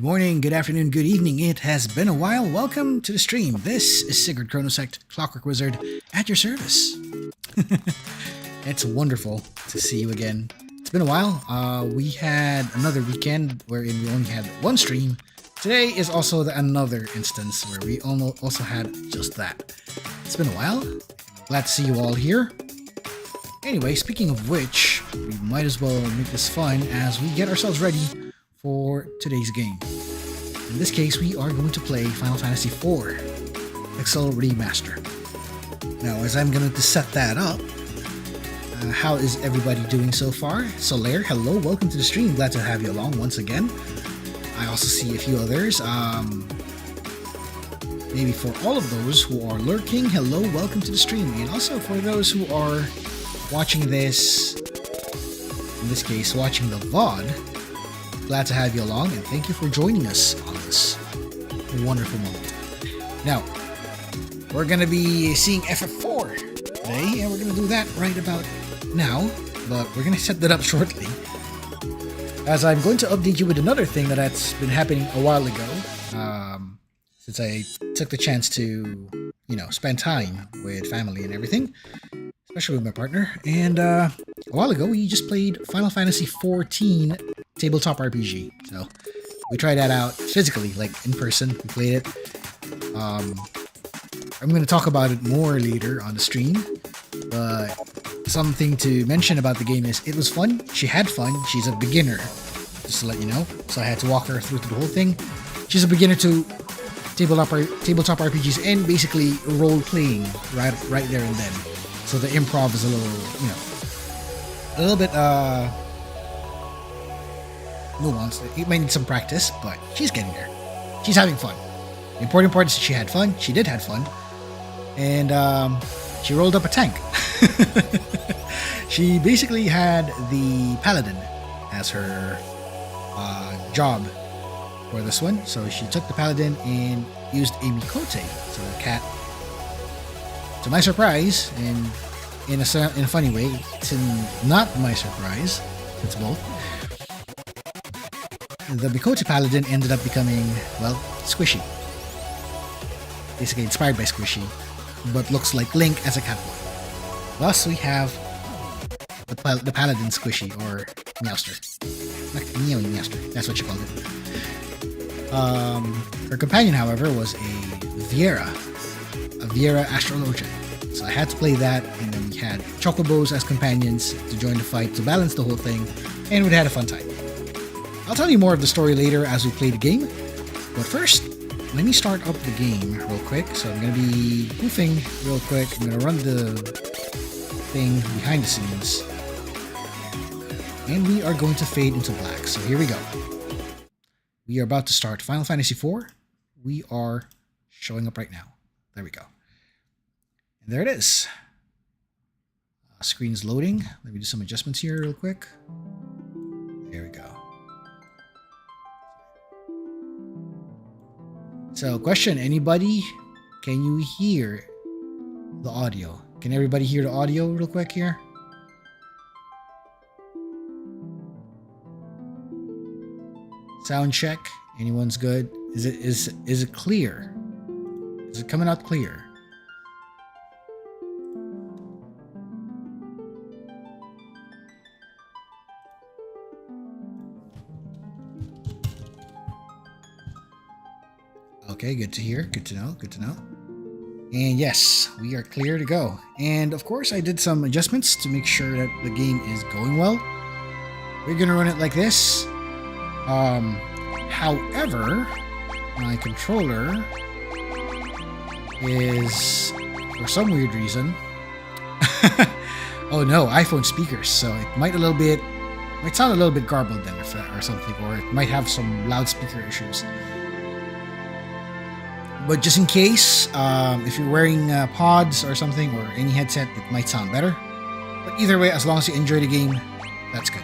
morning, good afternoon, good evening. It has been a while. Welcome to the stream. This is Sigurd Chronosecht, Clockwork Wizard, at your service. It's wonderful to see you again. It's been a while. We had another weekend wherein we only had one stream. Today is also another instance where we also had just that. It's been a while. Glad to see you all here. Anyway, speaking of which, we might as well make this fun as we get ourselves ready for today's game. In this case, we are going to play Final Fantasy IV Pixel Remaster. Now, as I'm going to set that up, how is everybody doing so far? Solaire, hello, welcome to the stream. Glad to have you along once again. I also see a few others. Maybe for all of those who are lurking, hello, welcome to the stream. And also for those who are watching this, in this case, watching the VOD, glad to have you along, and thank you for joining us on this wonderful moment. Now, we're going to be seeing FF4 today, and we're going to do that right about now, but we're going to set that up shortly, as I'm going to update you with another thing that's been happening a while ago, since I took the chance to, spend time with family and everything, especially with my partner. And a while ago, we just played Final Fantasy XIV tabletop RPG. So we tried that out physically, like in person. We played it. I'm going to talk about it more later on the stream. But something to mention about the game is it was fun. She had fun. She's a beginner, just to let you know. So I had to walk her through the whole thing. She's a beginner to tabletop RPGs and basically role-playing right there and then. So the improv is a little bit nuanced. It might need some practice, but she's getting there. She's having fun. The important part is that she had fun. She did have fun. And she rolled up a tank. She basically had the paladin as her job for this one. So she took the paladin and used a Mikote, so a cat. To my surprise, and in a funny way, to not my surprise, it's both, the Mikote Paladin ended up becoming, well, Squishy. Basically inspired by Squishy, but looks like Link as a catboy. Thus, we have the Paladin Squishy, or Meowster. Meowster, that's what you called it. Her companion, however, was a Viera Astrologian. So I had to play that, and then we had Chocobos as companions to join the fight to balance the whole thing, and we had a fun time. I'll tell you more of the story later as we play the game, but first, let me start up the game real quick. So I'm going to be goofing real quick. I'm going to run the thing behind the scenes, and we are going to fade into black. So here we go. We are about to start Final Fantasy IV. We are showing up right now. There we go. And there it is. Screen's loading. Let me do some adjustments here real quick. There we go. So, question, anybody? Can you hear the audio? Can everybody hear the audio real quick here? Sound check. Anyone's good? Is it clear? Is it coming out clear? Okay, good to hear. Good to know. Good to know. And yes, we are clear to go. And of course, I did some adjustments to make sure that the game is going well. We're gonna run it like this. However, my controller is, for some weird reason, oh no, iPhone speakers. So it might sound a little bit garbled then, or something, or it might have some loudspeaker issues. But just in case, if you're wearing pods or something, or any headset, it might sound better. But either way, as long as you enjoy the game, that's good.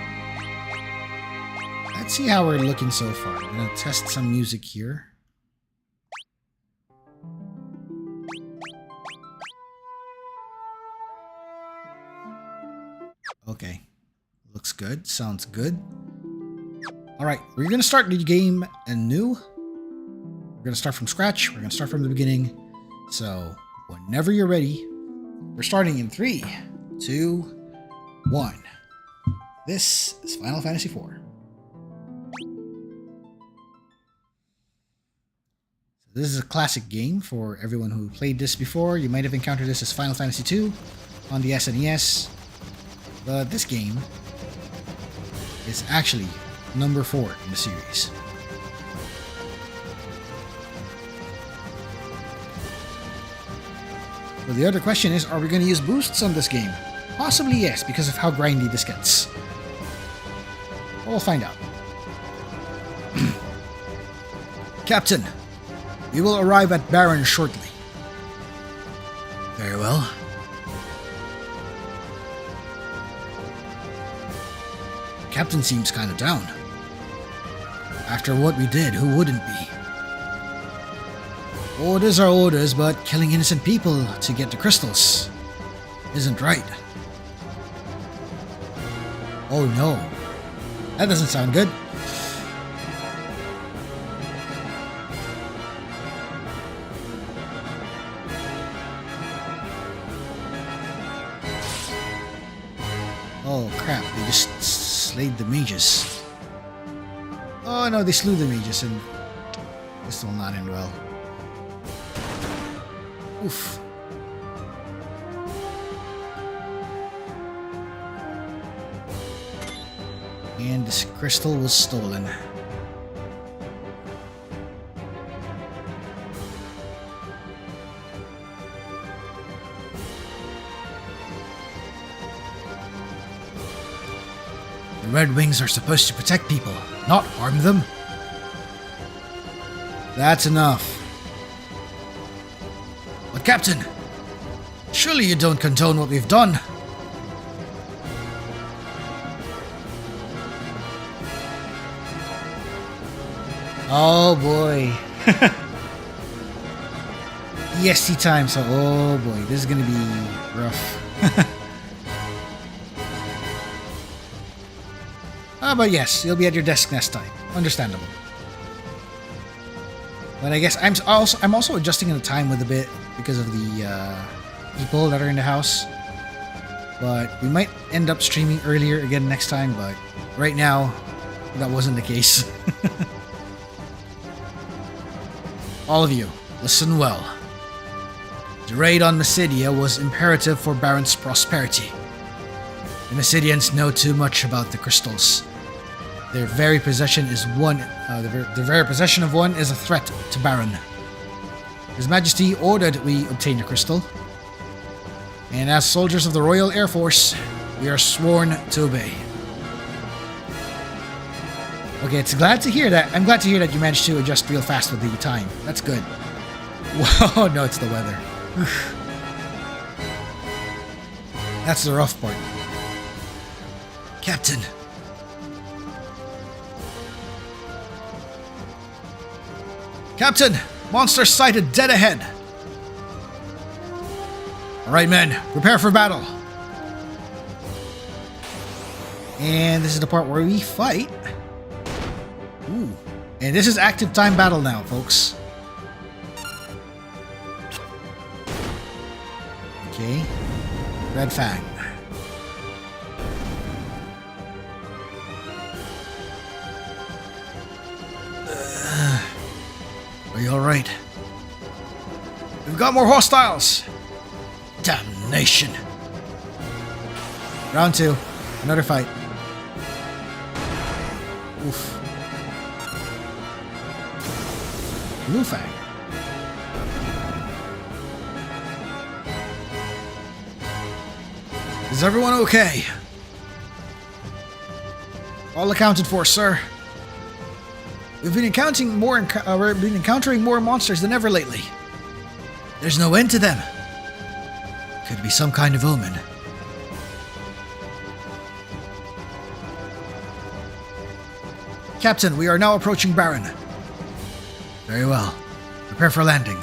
Let's see how we're looking so far. I'm going to test some music here. Okay. Looks good. Sounds good. Alright, we're going to start the game anew. We're going to start from scratch. We're going to start from the beginning. So, whenever you're ready, we're starting in 3, 2, 1. This is Final Fantasy IV. This is a classic game for everyone who played this before. You might have encountered this as Final Fantasy II on the SNES. But this game is actually number 4 in the series. So the other question is, are we going to use boosts on this game? Possibly yes, because of how grindy this gets. We'll find out. Captain, we will arrive at Baron shortly. Very well. Captain seems kind of down. After what we did, who wouldn't be? Orders are orders, but killing innocent people to get the crystals isn't right. Oh no. That doesn't sound good. Oh crap, they just slayed the mages. Oh no, they slew the mages and this will not end well. Oof. And this crystal was stolen. The Red Wings are supposed to protect people, not harm them. That's enough. But Captain, surely you don't condone what we've done. Oh boy. EST time, so oh boy, this is gonna be rough. But yes, you'll be at your desk next time. Understandable. But I guess I'm also adjusting the time with a bit because of the people that are in the house. But we might end up streaming earlier again next time, but right now, that wasn't the case. All of you, listen well. The raid on Mysidia was imperative for Baron's prosperity. The Mysidians know too much about the crystals. Their very possession is the very possession of one is a threat to Baron. His Majesty ordered we obtain the crystal, and as soldiers of the Royal Air Force, we are sworn to obey. Okay, it's glad to hear that. I'm glad to hear that you managed to adjust real fast with the time. That's good. Whoa, no, it's the weather. That's the rough part. Captain. Captain, monster sighted dead ahead. Alright men, prepare for battle. And this is the part where we fight. Ooh. And this is active time battle now, folks. Okay. Red Fang. Are you alright? We've got more hostiles! Damnation! Round 2. Another fight. Oof. Blue Fang. Is everyone okay? All accounted for, sir. We've been encountering more monsters than ever lately. There's no end to them. Could be some kind of omen. Captain, we are now approaching Baron. Very well. Prepare for landing.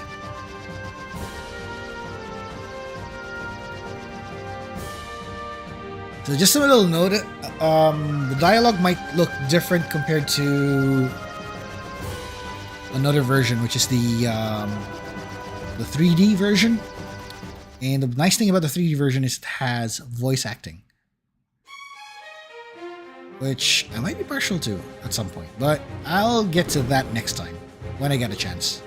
So just a little note, the dialogue might look different compared to another version, which is the 3D version. And the nice thing about the 3D version is it has voice acting, which I might be partial to at some point, but I'll get to that next time when I get a chance.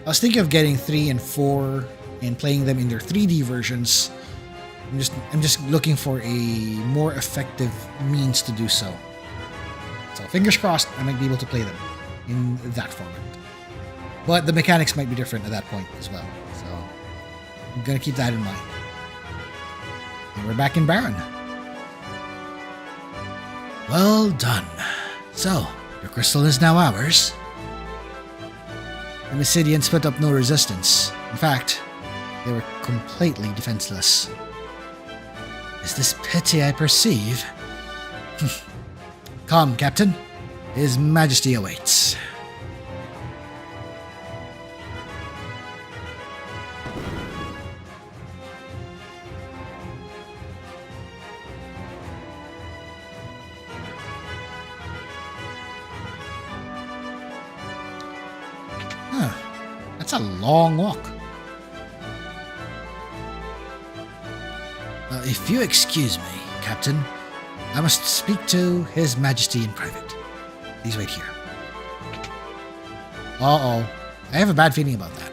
I was thinking of getting 3 and 4 and playing them in their 3D versions. I'm just looking for a more effective means to do so. So fingers crossed I might be able to play them in that format. But the mechanics might be different at that point as well. So I'm gonna keep that in mind. And we're back in Baron. Well done. So, your crystal is now ours. The Mysidians put up no resistance. In fact, they were completely defenseless. Is this pity I perceive? Come, Captain. His Majesty awaits. That's a long walk. If you excuse me, Captain, I must speak to His Majesty in private. Please wait here. Uh-oh. I have a bad feeling about that.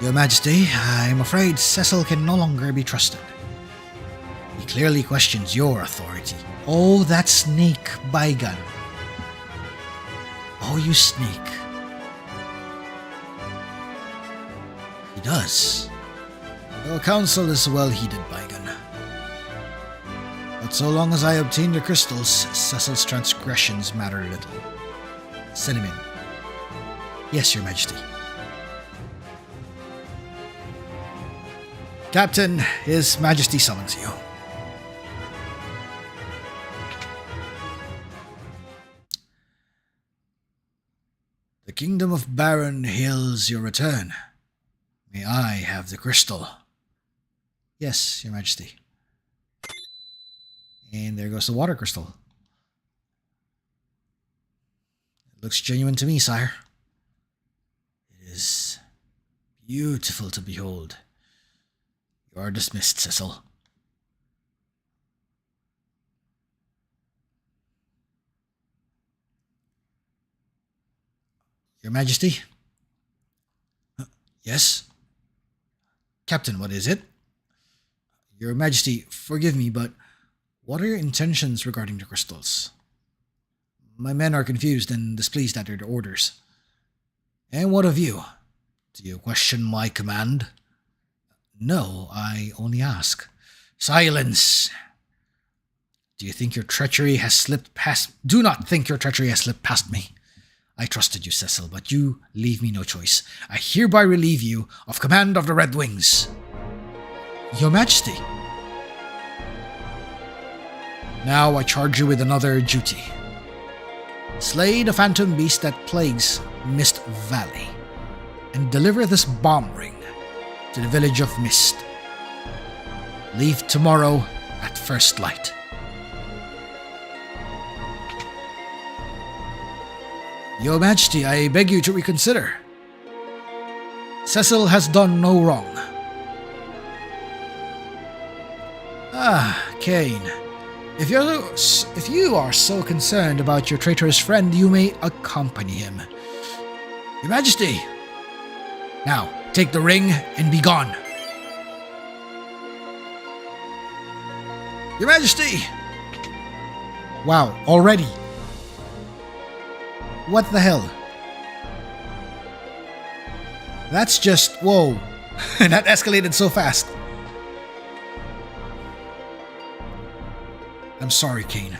Your Majesty, I'm afraid Cecil can no longer be trusted. He clearly questions your authority. Oh, that snake, Baigan. Oh, you snake. He does. Your counsel is well heeded, Baigan. But so long as I obtain the crystals, Cecil's transgressions matter little. Send him in. Yes, Your Majesty. Captain, His Majesty summons you. The Kingdom of Baron hails your return. May I have the crystal? Yes, Your Majesty. And there goes the water crystal. It looks genuine to me, sire. It is beautiful to behold. You are dismissed, Cecil. Your Majesty? Yes? Captain, what is it? Your Majesty, forgive me, but what are your intentions regarding the crystals? My men are confused and displeased at your orders. And what of you? Do you question my command? No, I only ask. Silence! Do you think your treachery has slipped past... Do not think your treachery has slipped past me. I trusted you, Cecil, but you leave me no choice. I hereby relieve you of command of the Red Wings. Your Majesty. Now I charge you with another duty. Slay the phantom beast that plagues Mist Valley, and deliver this bomb ring to the village of Mist. Leave tomorrow at first light. Your Majesty, I beg you to reconsider. Cecil has done no wrong. Ah, Kane. If you are so concerned about your traitorous friend, you may accompany him. Your Majesty! Now, take the ring and be gone. Your Majesty! Wow, already. What the hell? That's just... Whoa. That escalated so fast. I'm sorry, Kane.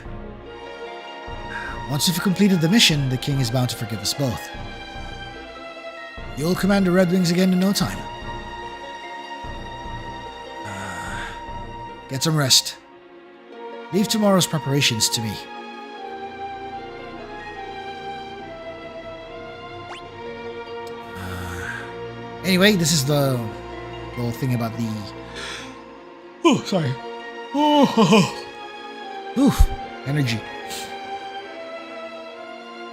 Once you've completed the mission, the king is bound to forgive us both. You'll command the Red Wings again in no time. Get some rest. Leave tomorrow's preparations to me. Anyway, this is the The whole thing about the... Oh, sorry. Oh, oof, energy.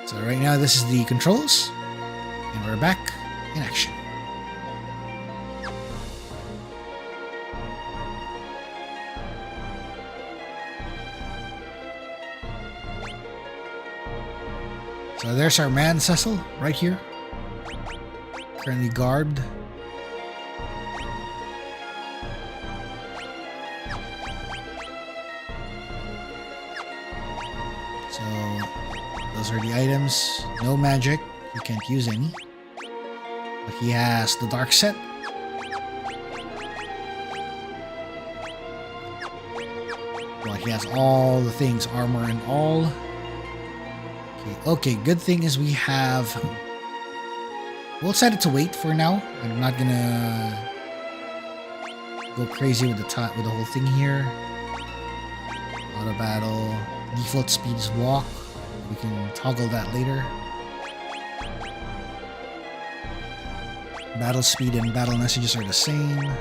So right now this is the controls, and we're back in action. So there's our man Cecil, right here. Currently garbed. So those are the items. No magic. He can't use any. But he has the dark set. Well, he has all the things, armor and all. Okay, good thing is we have... We'll set it to wait for now. I'm not gonna go crazy with the whole thing here. Auto battle. Default speed is walk. We can toggle that later. Battle speed and battle messages are the same.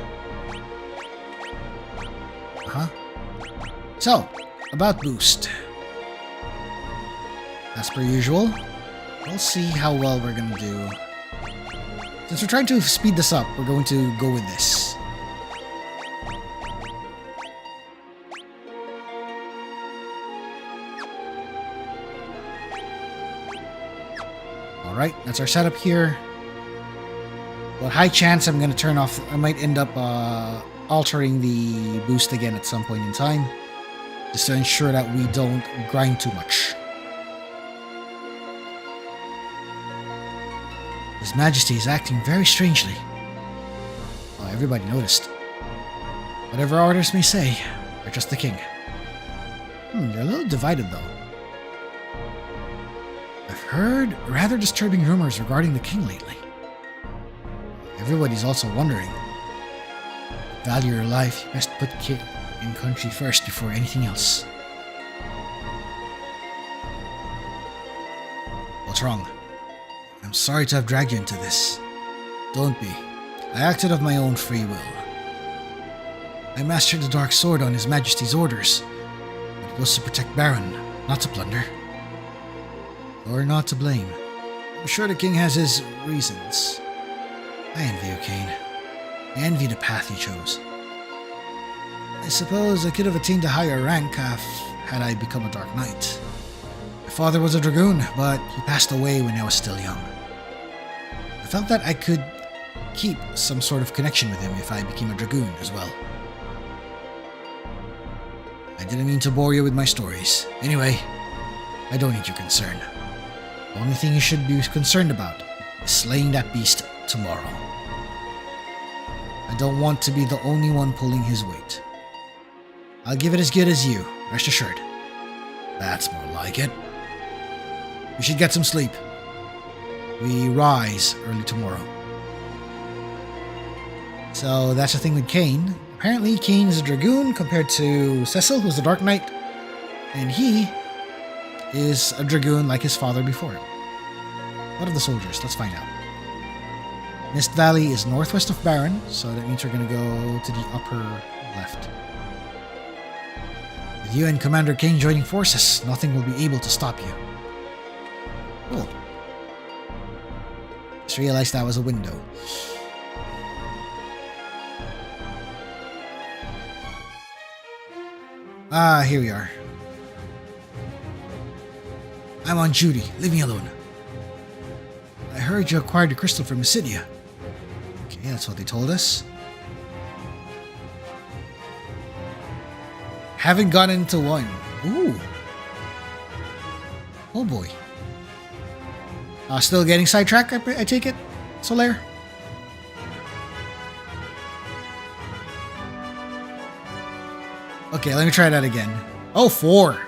So, about boost. As per usual, we'll see how well we're gonna do. Since we're trying to speed this up, we're going to go with this. Alright, that's our setup here. But high chance I'm gonna turn off. I might end up altering the boost again at some point in time, just to ensure that we don't grind too much. His Majesty is acting very strangely. Well, everybody noticed. Whatever orders may say, they're just the king. They're a little divided though. I've heard rather disturbing rumors regarding the king lately. Everybody's also wondering. Value your life, you best put king and country first before anything else. What's wrong? I'm sorry to have dragged you into this. Don't be. I acted of my own free will. I mastered the dark sword on His Majesty's orders, but it was to protect Baron, not to plunder. You're not to blame. I'm sure the king has his reasons. I envy you, Kane. I envy the path you chose. I suppose I could have attained a higher rank had I become a Dark Knight. My father was a dragoon, but he passed away when I was still young. I felt that I could keep some sort of connection with him if I became a dragoon as well. I didn't mean to bore you with my stories. Anyway, I don't need your concern. The only thing you should be concerned about is slaying that beast tomorrow. I don't want to be the only one pulling his weight. I'll give it as good as you, rest assured. That's more like it. We should get some sleep. We rise early tomorrow. So that's the thing with Kane. Apparently Kane is a dragoon compared to Cecil, who's the Dark Knight. And he is a dragoon like his father before him. What of the soldiers? Let's find out. Mist Valley is northwest of Baron, so that means we're going to go to the upper left. With you and Commander Kane joining forces, nothing will be able to stop you. Cool. Just realized that was a window. Ah, here we are. I'm on duty. Leave me alone. I heard you acquired the crystal from Mysidia. Okay, that's what they told us. Haven't gotten into one. Ooh. Oh boy. Still getting sidetracked, I take it, Solaire? Okay, let me try that again. Oh, 4.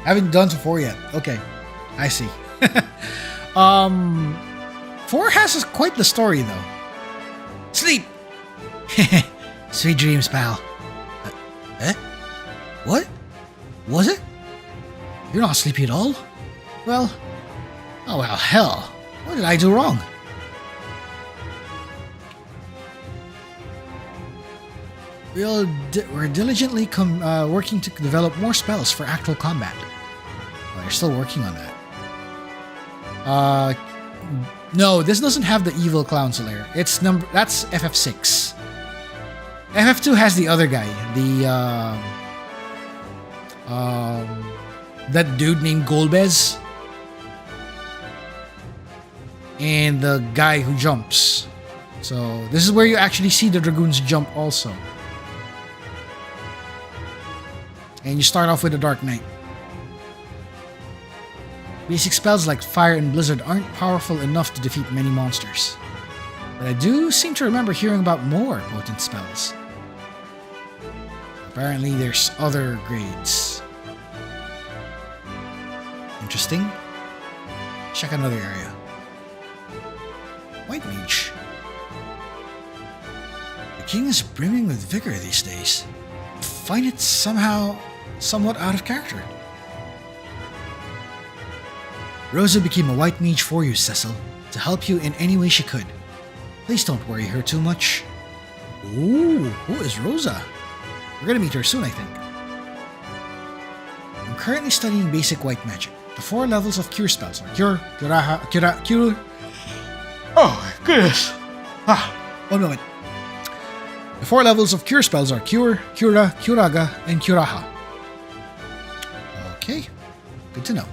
Haven't done 4 yet. Okay, I see. 4 has quite the story, though. Sleep! Sweet dreams, pal. What? Was it? You're not sleepy at all? Well... Oh, well, hell. What did I do wrong? We're diligently working to develop more spells for actual combat. Oh, they're still working on that. No, this doesn't have the evil clown slayer. That's FF6. FF2 has the other guy, that dude named Golbez, and the guy who jumps. So this is where you actually see the dragoons jump also. And you start off with the Dark Knight. Basic spells like Fire and Blizzard aren't powerful enough to defeat many monsters. But I do seem to remember hearing about more potent spells. Apparently there's other grades. Interesting. Check another area. White Mage. The king is brimming with vigor these days. I find it somewhat out of character. Rosa became a White Mage for you, Cecil, to help you in any way she could. Please don't worry her too much. Ooh, who is Rosa? We're gonna meet her soon, I think. I'm currently studying basic white magic. The 4 levels of cure spells are Cure, Cure... Oh, my goodness. 1 moment. The 4 levels of cure spells are Cure, Cura, Curaga, and Curaha. Okay, good to know.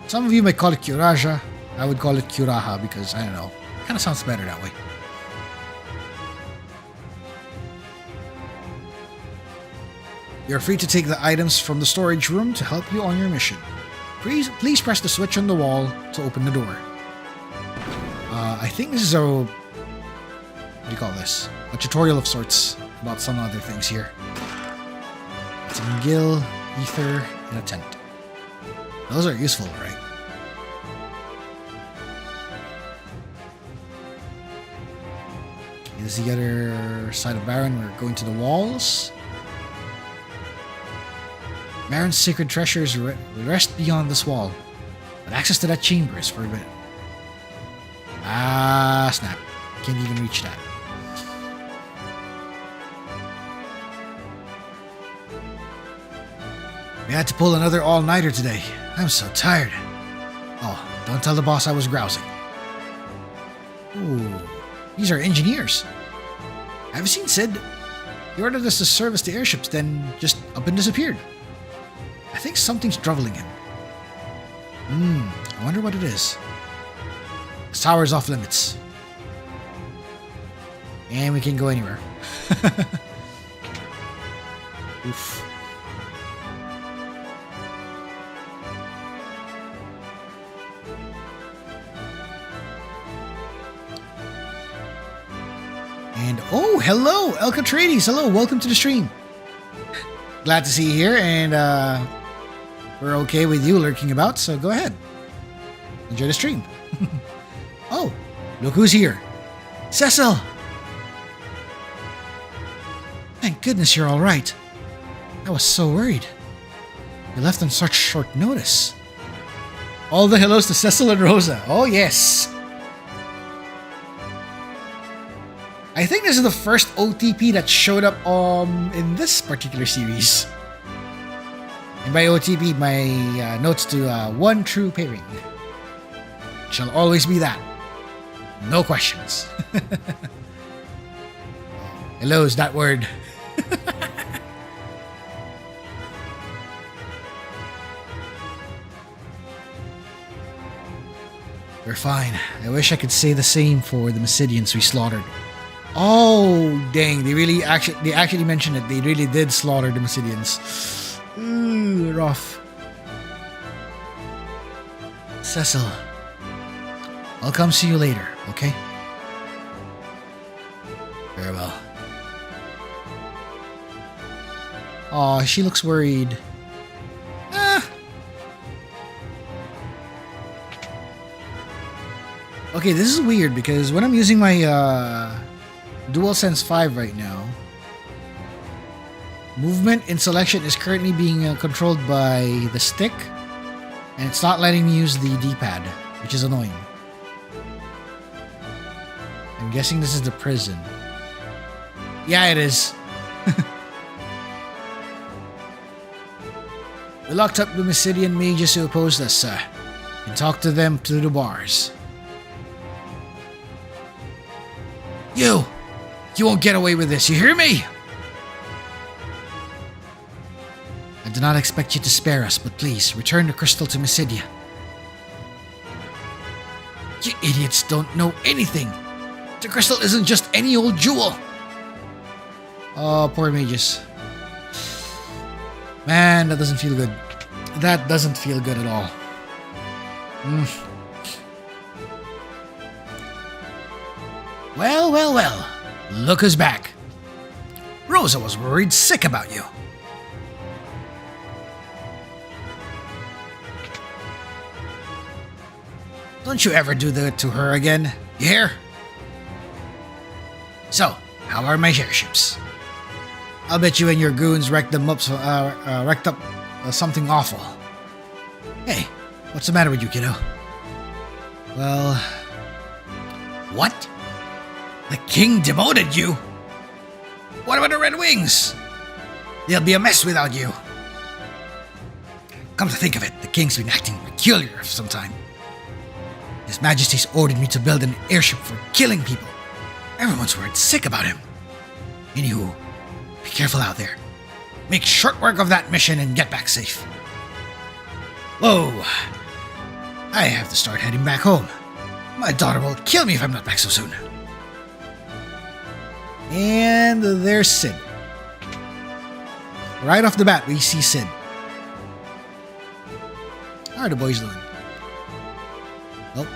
Some of you might call it Curaja. I would call it Curaha because, I don't know, it kind of sounds better that way. You're free to take the items from the storage room to help you on your mission. Please press the switch on the wall to open the door. I think this is what do you call this? A tutorial of sorts about some other things here. It's a Gil, Ether, and a tent. Those are useful, right? This is the other side of Baron. We're going to the walls. Baron's sacred treasures rest beyond this wall, but access to that chamber is forbidden. Ah, snap. Can't even reach that. We had to pull another all-nighter today. I'm so tired. Oh, don't tell the boss I was grousing. Ooh, these are engineers. Have you seen Sid? He ordered us to service the airships, then just up and disappeared. I think something's troubling him. I wonder what it is. This tower's off limits. And we can go anywhere. Oof. And oh, hello, Elcatrades. Hello, welcome to the stream. Glad to see you here, and we're okay with you lurking about, so go ahead. Enjoy the stream. Oh, look who's here. Cecil! Thank goodness you're alright. I was so worried. You left on such short notice. All the hellos to Cecil and Rosa. Oh, yes. I think this is the first OTP that showed up in this particular series. And by OTP, my notes to one true pairing. Shall always be that. No questions. Hello is that word. We're fine. I wish I could say the same for the Mysidians we slaughtered. Oh, dang. They actually mentioned it. They really did slaughter the Mysidians. Ooh, rough. Cecil, I'll come see you later, okay? Very well. Aw, she looks worried. Okay, this is weird because when I'm using my DualSense 5 right now, movement in selection is currently being controlled by the stick, and it's not letting me use the D-pad, which is annoying. I'm guessing this is the prison. Yeah, it is. We locked up the Mysidian mages who opposed us, sir. You can talk to them through the bars. You! You won't get away with this, you hear me? I do not expect you to spare us, but please, return the crystal to Mysidia. You idiots don't know anything! The crystal isn't just any old jewel! Oh, poor mages. Man, that doesn't feel good. That doesn't feel good at all. Well, well, well. Look who's back. Rosa was worried sick about you. Don't you ever do that to her again, you hear? So, how are my airships? I'll bet you and your goons wrecked up something awful. Hey, what's the matter with you, kiddo? Well... What? The king demoted you? What about the Red Wings? They'll be a mess without you. Come to think of it, the king's been acting peculiar for some time. His Majesty's ordered me to build an airship for killing people. Everyone's worried sick about him. Anywho, be careful out there. Make short work of that mission and get back safe. Whoa. I have to start heading back home. My daughter will kill me if I'm not back so soon. And there's Sid. Right off the bat, we see Sid. How are the boys doing? Nope.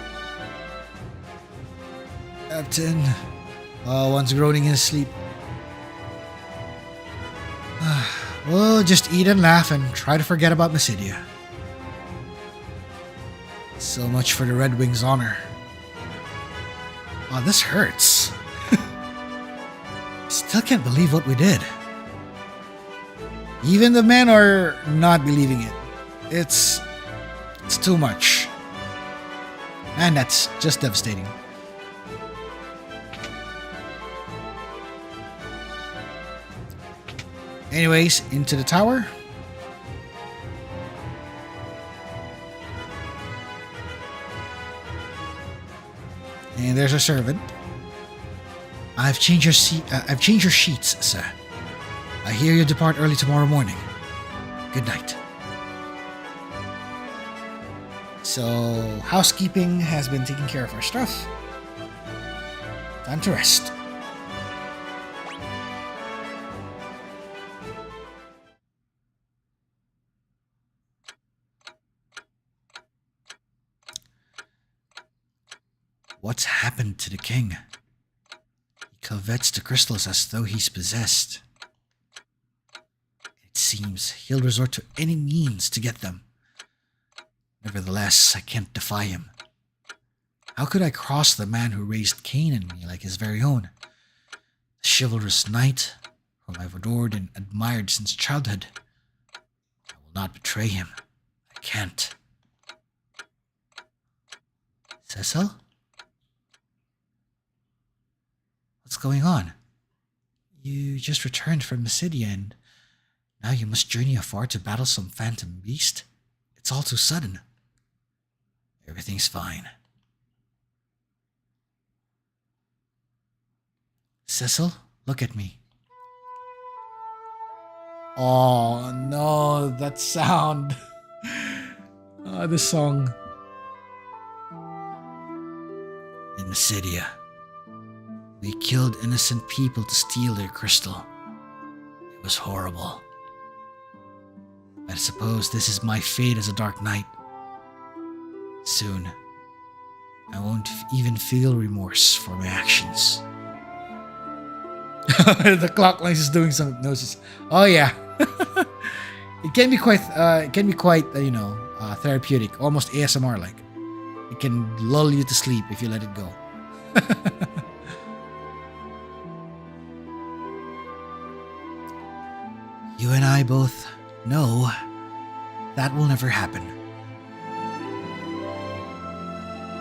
Captain. Oh, one's groaning in his sleep. We'll just eat and laugh and try to forget about Mysidia. So much for the Red Wings' honor. Oh, this hurts. Still can't believe what we did. Even the men are not believing it. It's too much. And that's just devastating. Anyways, into the tower. And there's our servant. I've changed your sheets, sir. I hear you depart early tomorrow morning. Good night. So, housekeeping has been taking care of our stuff. Time to rest. What's happened to the king? He covets the crystals as though he's possessed. It seems he'll resort to any means to get them. Nevertheless, I can't defy him. How could I cross the man who raised Cain in me like his very own? The chivalrous knight, whom I've adored and admired since childhood. I will not betray him. I can't. Cecil? What's going on? You just returned from Mysidia and now you must journey afar to battle some phantom beast? It's all too sudden. Everything's fine. Cecil, look at me. Oh no, that sound. This song. In Mysidia, we killed innocent people to steal their crystal. It was horrible. I suppose this is my fate as a Dark Knight. Soon, I won't even feel remorse for my actions. The clock noise is doing some noises. Oh yeah, it can be quite, therapeutic, almost ASMR like. It can lull you to sleep if you let it go. You and I both know that will never happen.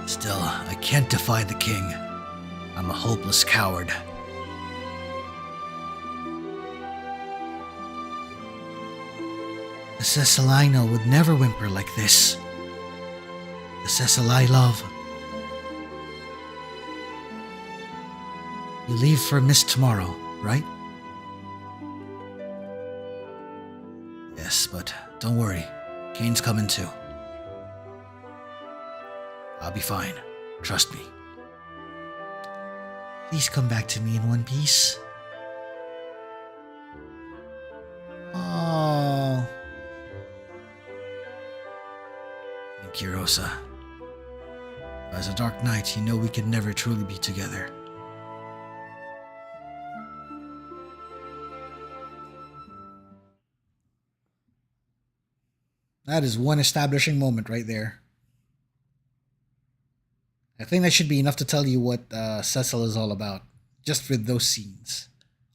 Still, I can't defy the king. I'm a hopeless coward. The Cecil I know would never whimper like this. The Cecil I love. You leave for Mist tomorrow, right? Yes, but don't worry. Kane's coming too. I'll be fine. Trust me. Please come back to me in one piece. Oh. Thank you, Rosa. As a Dark Knight, you know we could never truly be together. That is one establishing moment right there. I think that should be enough to tell you what Cecil is all about, just with those scenes.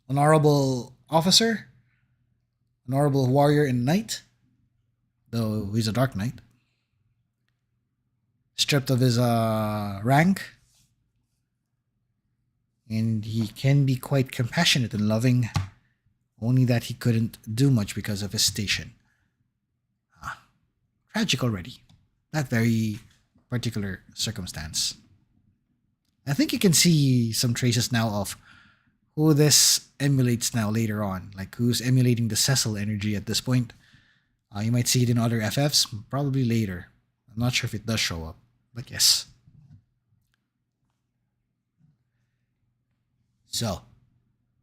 Honorable officer, honorable warrior and knight, though he's a Dark Knight. Stripped of his rank, and he can be quite compassionate and loving, only that he couldn't do much because of his station. Tragic already. That very particular circumstance. I think you can see some traces now of who this emulates now later on. Like who's emulating the Cecil energy at this point. You might see it in other FFs, probably later. I'm not sure if it does show up, but yes. So,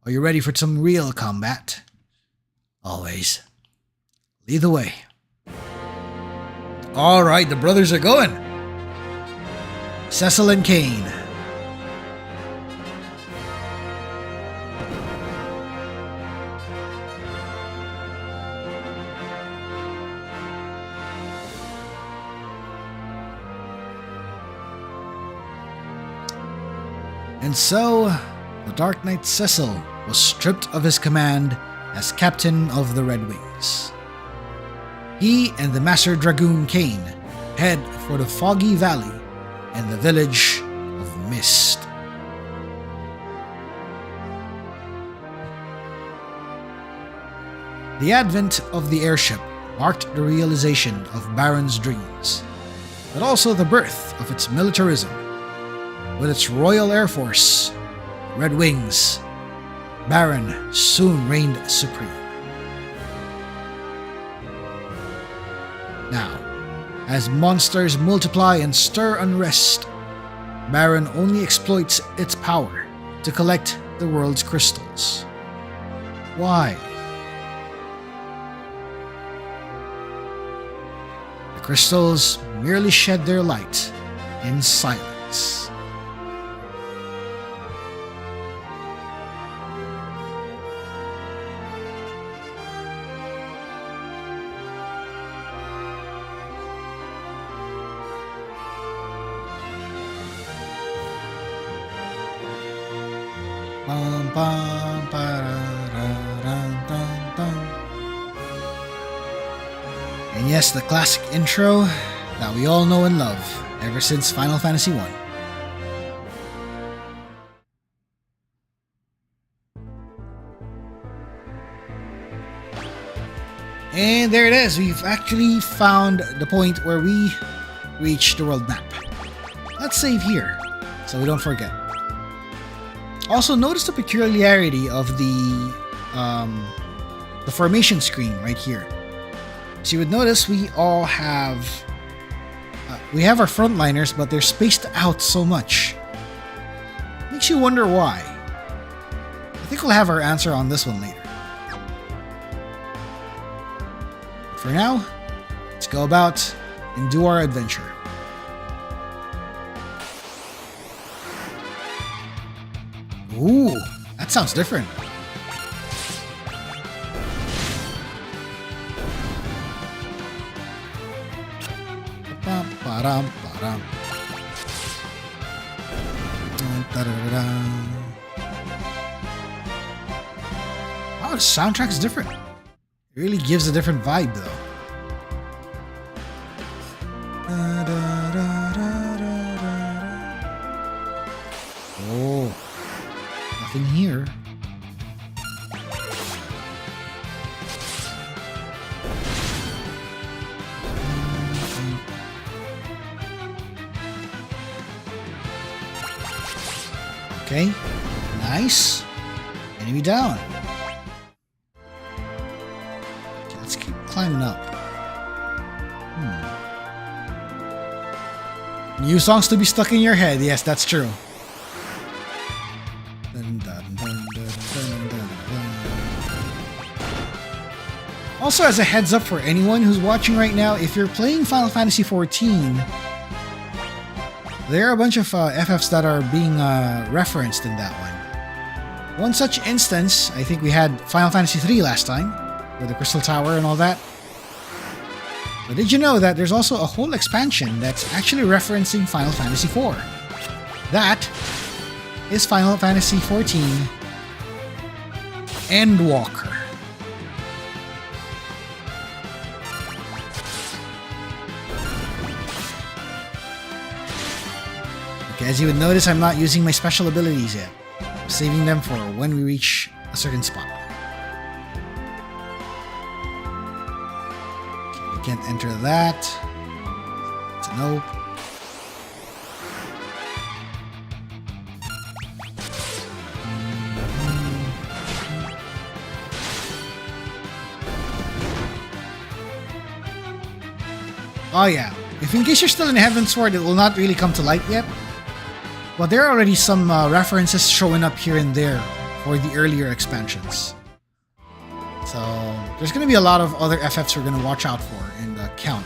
are you ready for some real combat? Always. Lead the way. Alright, the brothers are going. Cecil and Kane. And so, the Dark Knight Cecil was stripped of his command as captain of the Red Wings. He and the Master Dragoon Kane head for the Foggy Valley and the village of Mist. The advent of the airship marked the realization of Baron's dreams, but also the birth of its militarism. With its Royal Air Force, Red Wings, Baron soon reigned supreme. Now, as monsters multiply and stir unrest, Baron only exploits its power to collect the world's crystals. Why? The crystals merely shed their light in silence. And yes, the classic intro that we all know and love ever since Final Fantasy 1. And there it is. We've actually found the point where we reach the world map. Let's save here so we don't forget. Also, notice the peculiarity of the formation screen right here. So you would notice we all have our frontliners, but they're spaced out so much. Makes you wonder why. I think we'll have our answer on this one later. But for now, let's go about and do our adventure. Ooh, that sounds different. Wow, the soundtrack's different. It really gives a different vibe, though. Oh, nothing here. Okay, nice. Enemy down. Okay, let's keep climbing up. New songs to be stuck in your head. Yes, that's true. Also, as a heads up for anyone who's watching right now, if you're playing Final Fantasy XIV, there are a bunch of FFs that are being referenced in that one. One such instance, I think we had Final Fantasy III last time, with the Crystal Tower and all that. But did you know that there's also a whole expansion that's actually referencing Final Fantasy IV? That is Final Fantasy XIV Endwalker. Okay, as you would notice, I'm not using my special abilities yet. I'm saving them for when we reach a certain spot. Okay, we can't enter that. It's a nope. Oh yeah, if in case you're still in Heavensward, it will not really come to light yet. But there are already some references showing up here and there for the earlier expansions. So there's going to be a lot of other FFs we're going to watch out for and count.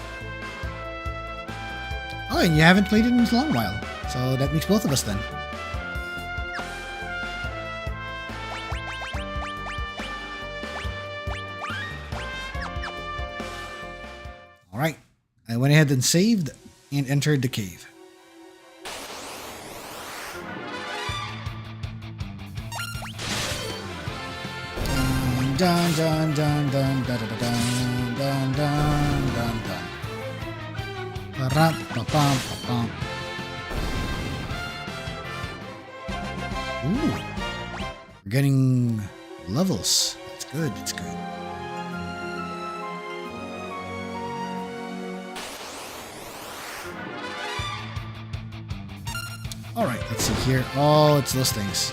Oh, and you haven't played it in a long while. So that makes both of us then. Alright, I went ahead and saved and entered the cave. Dun dun dun dun dun dun dun dun dun dun. Ba-ram-ba-bam-ba-bam. Ooh, we're getting levels. That's good. It's good. All right, let's see here. Oh, it's those things.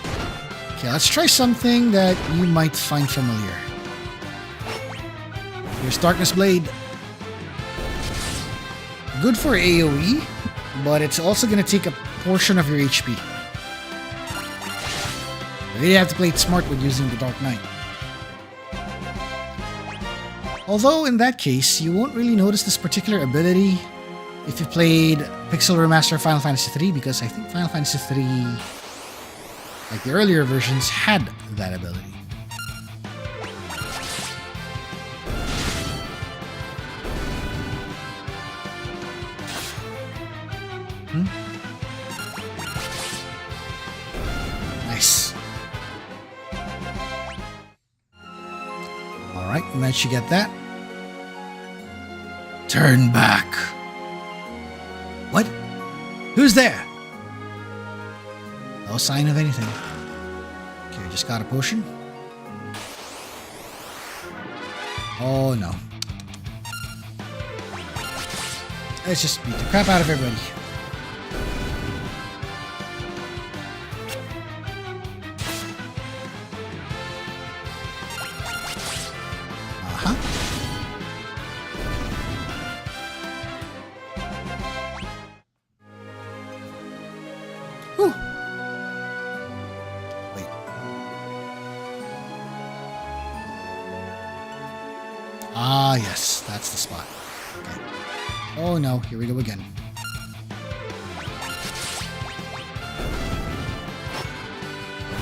Okay, let's try something that you might find familiar. Here's Darkness Blade. Good for AoE, but it's also going to take a portion of your HP. You really have to play it smart with using the Dark Knight. Although, in that case, you won't really notice this particular ability if you played Pixel Remaster Final Fantasy III, because I think Final Fantasy III, like the earlier versions, had that ability. Nice. Alright, managed to get that. Turn back. What? Who's there? No sign of anything. Okay, just got a potion. Oh no. Let's just beat the crap out of everybody. Ah, yes, that's the spot. Okay. Oh no, here we go again.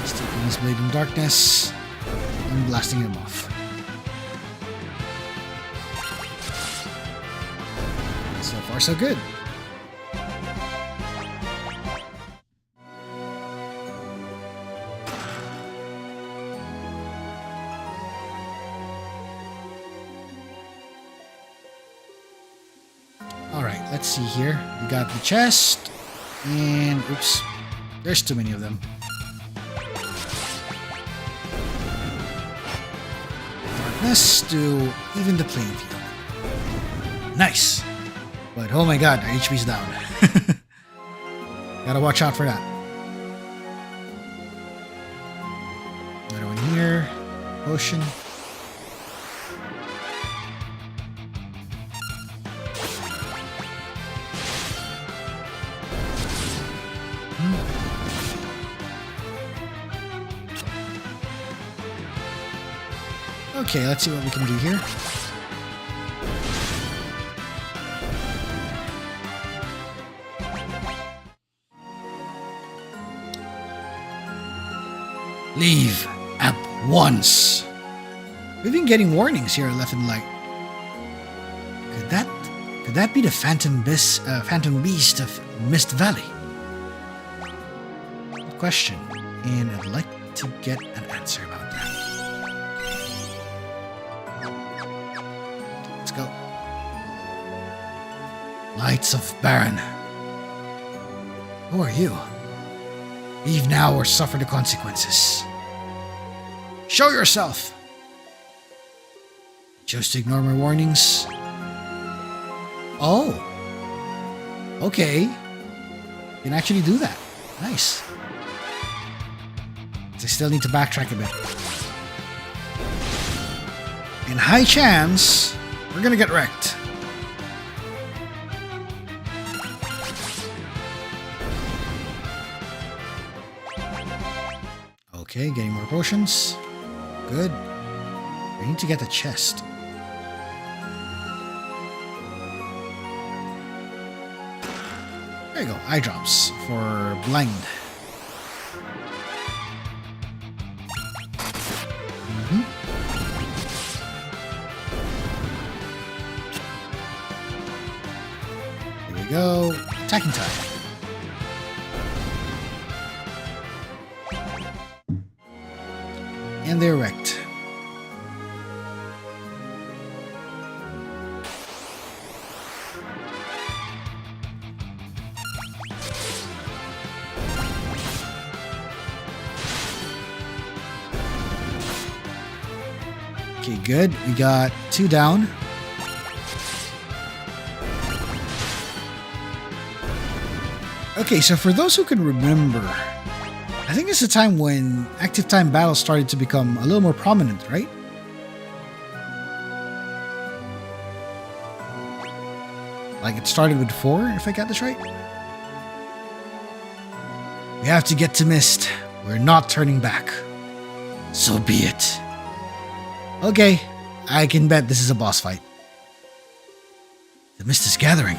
Just taking his blade in darkness and blasting him off. So far, so good. Alright, let's see here. We got the chest, and oops, there's too many of them. Darkness to even the playing field. Nice! But oh my god, our HP's down. Gotta watch out for that. potion. Okay, let's see what we can do here. Leave at once. We've been getting warnings here left and right. Could that be the Phantom Beast of Mist Valley? Good question, and I'd like to get an answer about that. Let's go. Knights of Baron. Who are you? Leave now or suffer the consequences. Show yourself! Chose to ignore my warnings. Oh. Okay. You can actually do that. Nice. I still need to backtrack a bit. In high chance, we're gonna get wrecked. Okay, getting more potions. Good. We need to get the chest. There you go, eye drops for blind. Here we go, attacking time. And they're wrecked. Okay, good. We got 2 down. Okay, so for those who can remember, I think it's a time when active time battles started to become a little more prominent, right? Like it started with 4, if I got this right. We have to get to Mist. We're not turning back. So be it. Okay, I can bet this is a boss fight. The mist is gathering.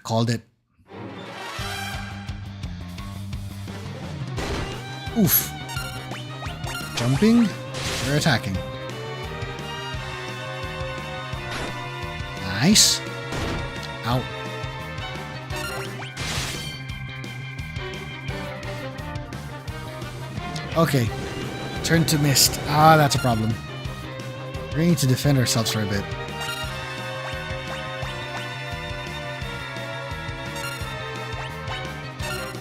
Called it. Oof. Jumping, they're attacking. Nice. Ow. Okay, turn to Mist. Ah, that's a problem. We need to defend ourselves for a bit.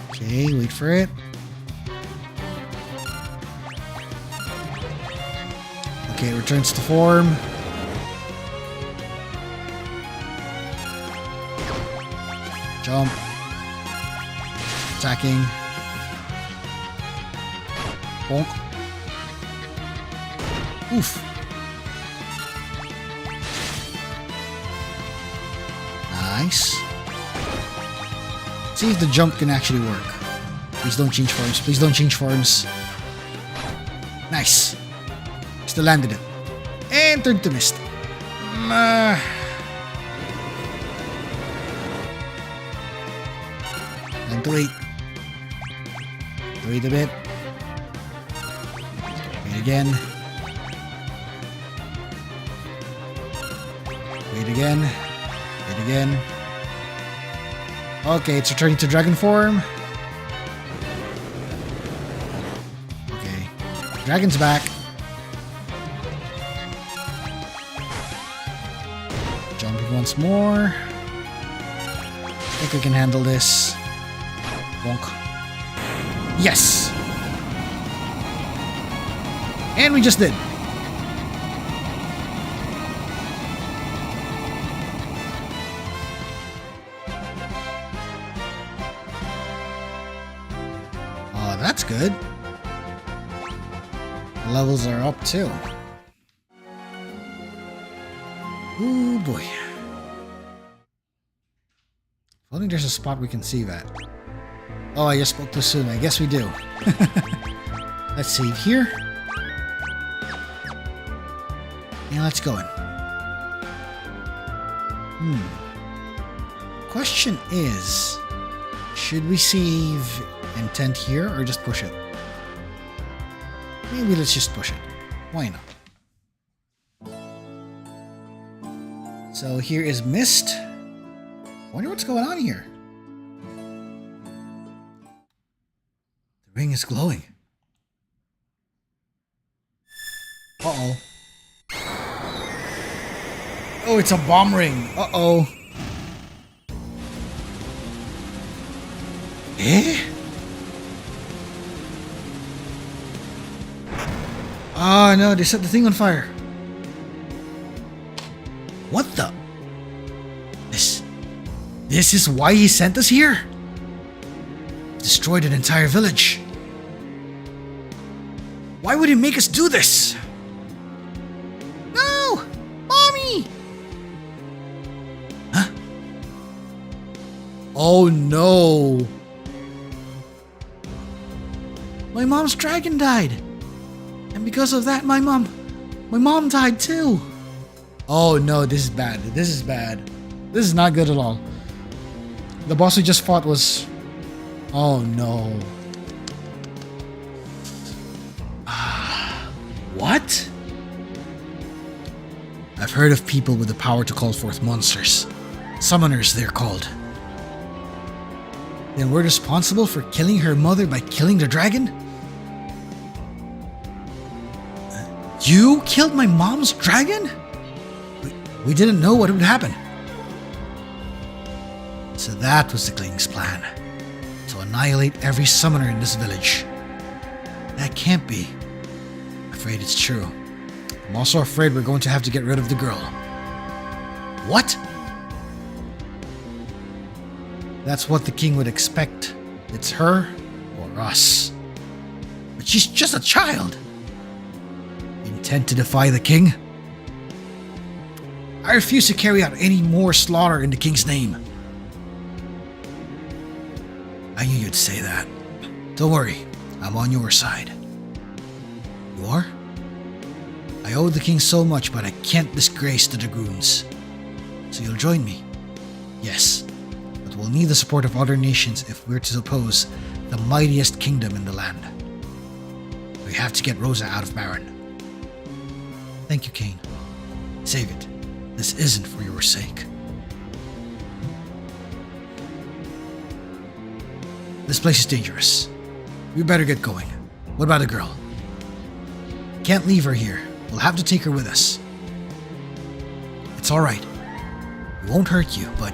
Okay, wait for it. Okay, it returns to form. Jump. Attacking. Bonk. Oof. Nice. See if the jump can actually work. Please don't change forms. Please don't change forms. Nice. Still landed it. And turned to Mist. Time to wait. Wait a bit. Wait again. Wait again. Wait again. Okay, it's returning to dragon form. Okay. Dragon's back. Jumping once more. I think we can handle this. Bonk. Yes! And we just did. that's good. Levels are up too. Ooh boy. If only there's a spot we can save at. Oh, I just spoke too soon. I guess we do. Let's save here. And let's go in. Question is, should we save intent here or just push it? Maybe let's just push it. Why not? So here is Mist. Wonder what's going on here. The ring is glowing. Uh-oh. Oh, it's a bomb ring. Uh-oh. Eh? Oh no, they set the thing on fire. What the? This is why he sent us here? Destroyed an entire village. Why would he make us do this? No! Mommy! Huh? Oh no! My mom's dragon died. And because of that, my mom died too. Oh no, this is bad. This is bad. This is not good at all. The boss we just fought was... Oh no. What? I've heard of people with the power to call forth monsters. Summoners, they're called. Then we're responsible for killing her mother by killing the dragon? You killed my mom's dragon? We didn't know what would happen. So that was the Kling's plan. To annihilate every summoner in this village. That can't be. I'm afraid it's true. I'm also afraid we're going to have to get rid of the girl. What? That's what the king would expect. It's her or us. But she's just a child. Intend to defy the king? I refuse to carry out any more slaughter in the king's name. I knew you'd say that. Don't worry, I'm on your side. You are? I owe the king so much, but I can't disgrace the dragoons. So you'll join me? Yes, but we'll need the support of other nations if we're to oppose the mightiest kingdom in the land. We have to get Rosa out of Baron. Thank you, Kain. Save it. This isn't for your sake. This place is dangerous. We better get going. What about the girl? Can't leave her here. We'll have to take her with us. It's alright. We won't hurt you, but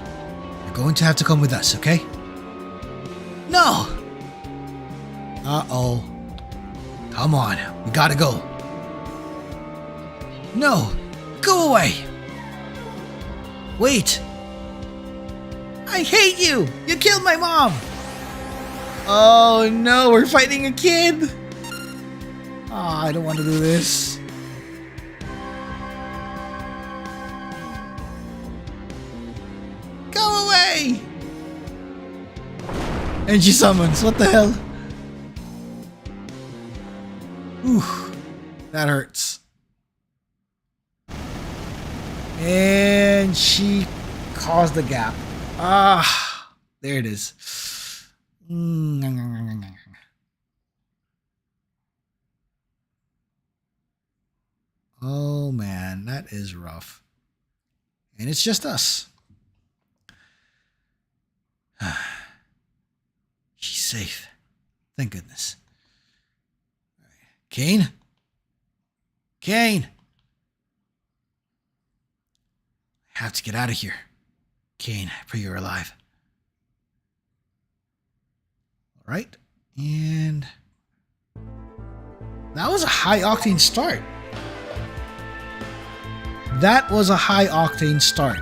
you're going to have to come with us, okay? No! Uh-oh. Come on, we gotta go. No! Go away! Wait! I hate you! You killed my mom! Oh no, we're fighting a kid! Oh, I don't want to do this. Go away! And she summons, what the hell? Ooh, that hurts. And she caused the gap. Ah, there it is. Oh man, that is rough. And it's just us. She's safe. Thank goodness. Kain? Kain! I have to get out of here. Kain, I pray you're alive. Alright, and that was a high octane start. That was a high octane start.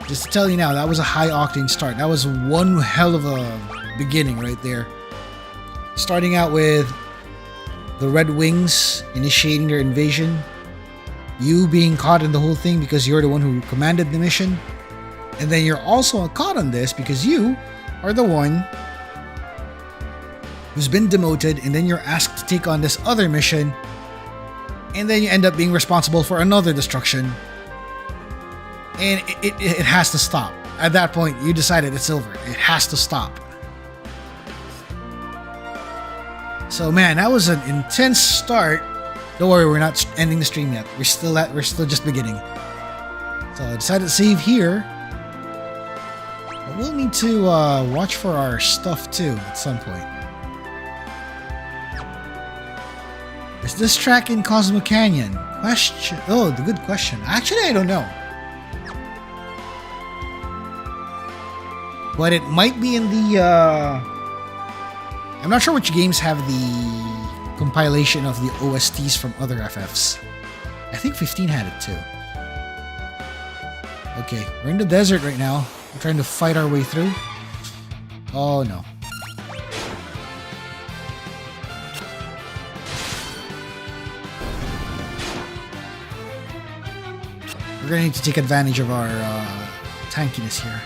Just to tell you now, that was a high octane start. That was one hell of a beginning right there. Starting out with the Red Wings initiating their invasion. You being caught in the whole thing because you're the one who commanded the mission. And then you're also caught on this because you are the one who's been demoted, and then you're asked to take on this other mission, and then you end up being responsible for another destruction. And it has to stop. At that point, you decided it's over. It has to stop. So man, that was an intense start. Don't worry, we're not ending the stream yet. We're still just beginning. So I decided to save here. But we'll need to watch for our stuff too at some point. Is this track in Cosmo Canyon? Question. Oh, the good question. Actually, I don't know. But it might be in the... I'm not sure which games have the compilation of the OSTs from other FFs. I think 15 had it too. Okay, we're in the desert right now. We're trying to fight our way through. Oh no. We're gonna need to take advantage of our tankiness here.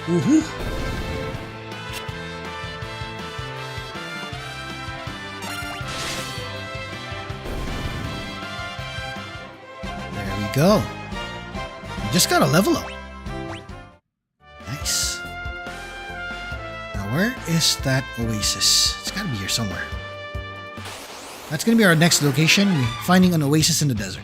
Woohoo! There we go. We just got a level up. Nice. Now where is that oasis? It's gotta be here somewhere. That's gonna be our next location, finding an oasis in the desert.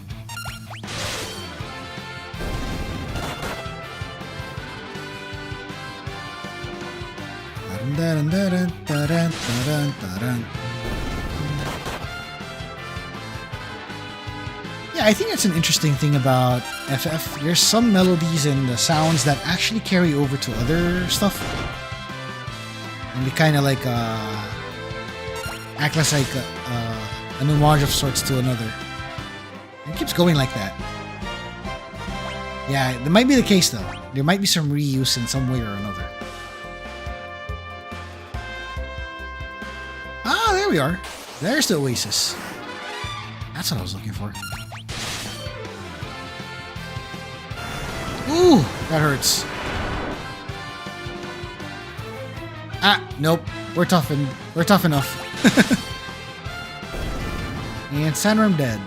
Yeah, I think that's an interesting thing about FF. There's some melodies and the sounds that actually carry over to other stuff. And they kind of like act as like an homage of sorts to another. It keeps going like that. Yeah, that might be the case though. There might be some reuse in some way or another. Ah, there we are. There's the oasis. That's what I was looking for. Ooh, that hurts. Ah, nope. We're tough enough. And Sanram dead.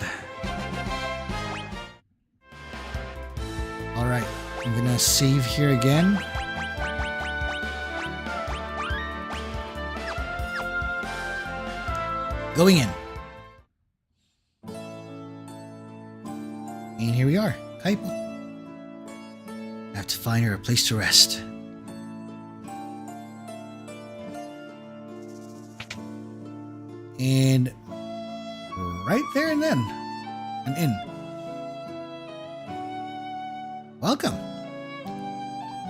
Alright, I'm gonna save here again. Going in. And here we are, Kaipo. I have to find her a place to rest. And right there and then, an inn. Welcome.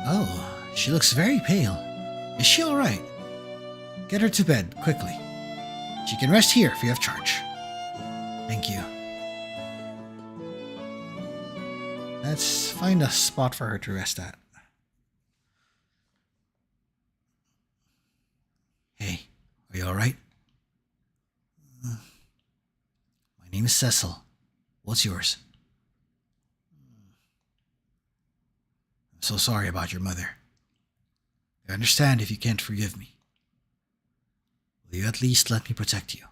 Oh, she looks very pale. Is she alright? Get her to bed, quickly. She can rest here if you have charge. Thank you. Let's find a spot for her to rest at. Hey, are you alright? My name is Cecil. What's yours? I'm so sorry about your mother. I understand if you can't forgive me. Will you at least let me protect you?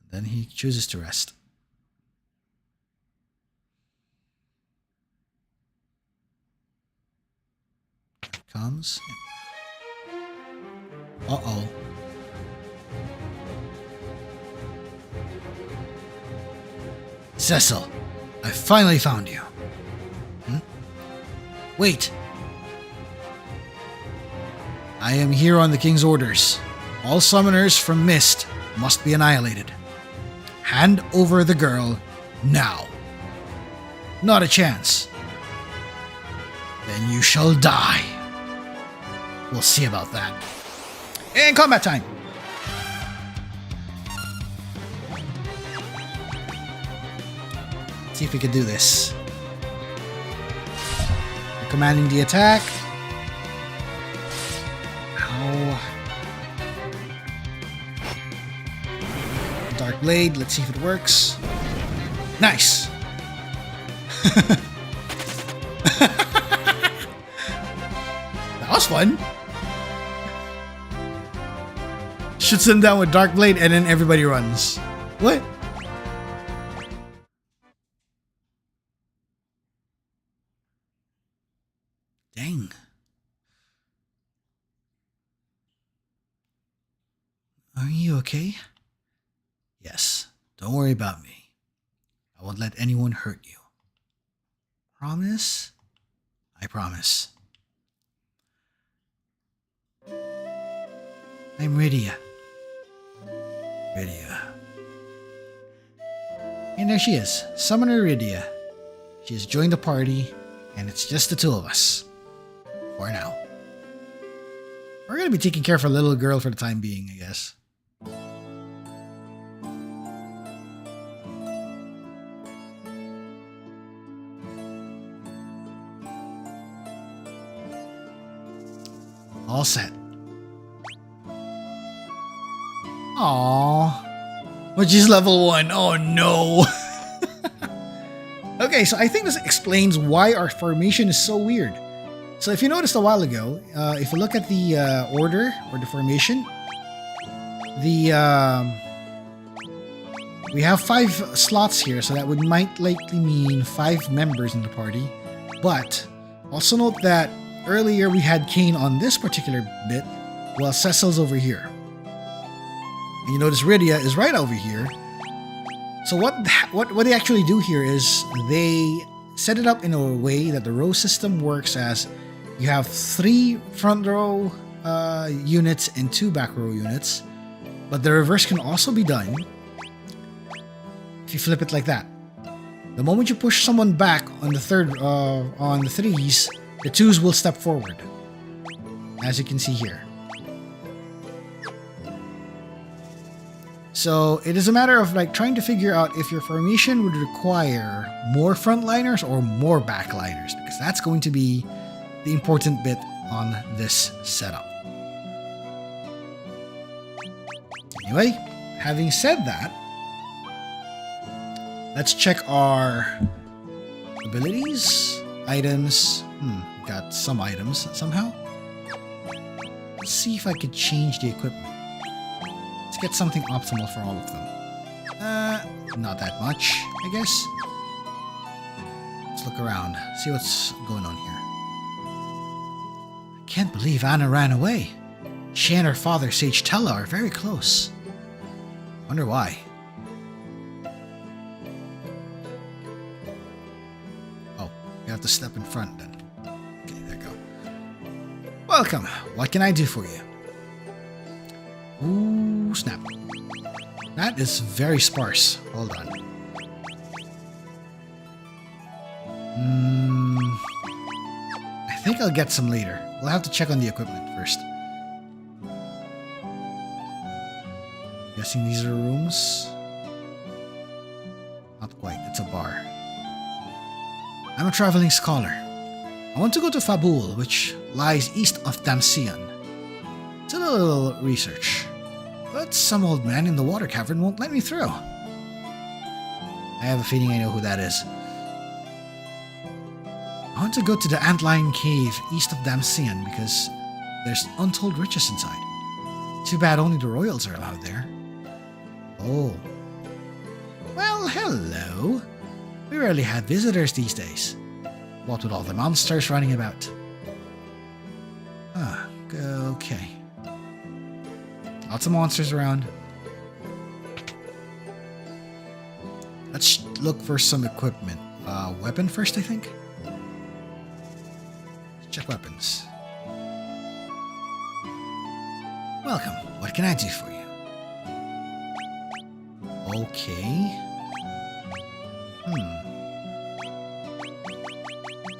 And then he chooses to rest. Here it comes. Uh-oh. Cecil, I finally found you. Wait. I am here on the king's orders. All summoners from Mist must be annihilated. Hand over the girl now. Not a chance. Then you shall die. We'll see about that. And combat time! See if we can do this. We're commanding the attack. Ow. Dark Blade, let's see if it works. Nice! That was fun. Shoots them down with Dark Blade and then everybody runs. What? Dang. Are you okay? Yes. Don't worry about me. I won't let anyone hurt you. Promise? I promise. I'm Rydia. Rydia. And there she is, Summoner Rydia. She has joined the party, and it's just the two of us. For now. We're gonna be taking care of our little girl for the time being, I guess. All set. Aww. Which is level 1. Oh no. Okay, so I think this explains why our formation is so weird. So if you noticed a while ago, if you look at the order or the formation, we have 5 slots here, so that might likely mean 5 members in the party. But also note that earlier we had Kane on this particular bit, while Cecil's over here. And you notice Rydia is right over here. So what they actually do here is they set it up in a way that the row system works as you have 3 front row units and 2 back row units. But the reverse can also be done if you flip it like that. The moment you push someone back on the on the 3s, the 2s will step forward, as you can see here. So it is a matter of like trying to figure out if your formation would require more frontliners or more backliners, because that's going to be the important bit on this setup. Anyway, having said that, let's check our abilities, items. Got some items somehow. Let's see if I could change the equipment. Let's get something optimal for all of them. Not that much, I guess. Let's look around, see what's going on here. I can't believe Anna ran away. She and her father, Sage Tella, are very close. Wonder why. Oh, you have to step in front then. Okay, there you go. Welcome. What can I do for you? Ooh, snap. That is very sparse. Hold on. I think I'll get some later. We'll have to check on the equipment first. Guessing these are rooms? Not quite. It's a bar. I'm a traveling scholar. I want to go to Fabul, which lies east of Damcian. It's a little research. But some old man in the water cavern won't let me through. I have a feeling I know who that is. I want to go to the Antlion Cave east of Damcian because there's untold riches inside. Too bad only the royals are allowed there. Oh. Well, hello. We rarely have visitors these days. What with all the monsters running about. Ah, okay. Lots of monsters around. Let's look for some equipment. Weapon first, I think. Let's check weapons. Welcome. What can I do for you? Okay.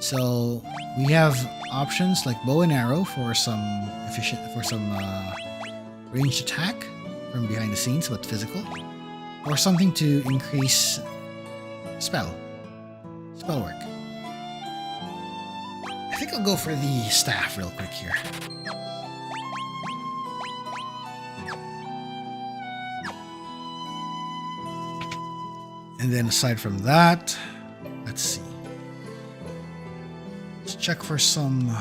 So we have options like bow and arrow for some ranged attack from behind the scenes, but physical, or something to increase spell work. I think I'll go for the staff real quick here. And then aside from that, let's see. Let's check for some...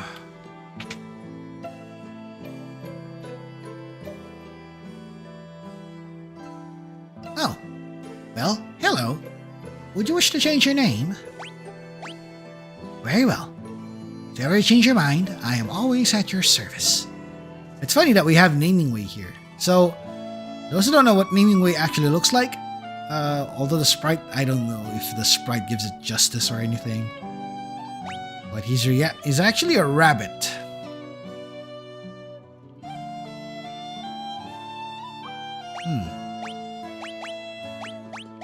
Oh. Well, hello. Would you wish to change your name? Very well. If you ever change your mind, I am always at your service. It's funny that we have Naming Way here. So, those who don't know what Naming Way actually looks like, although the sprite, I don't know if the sprite gives it justice or anything. But he's actually a rabbit.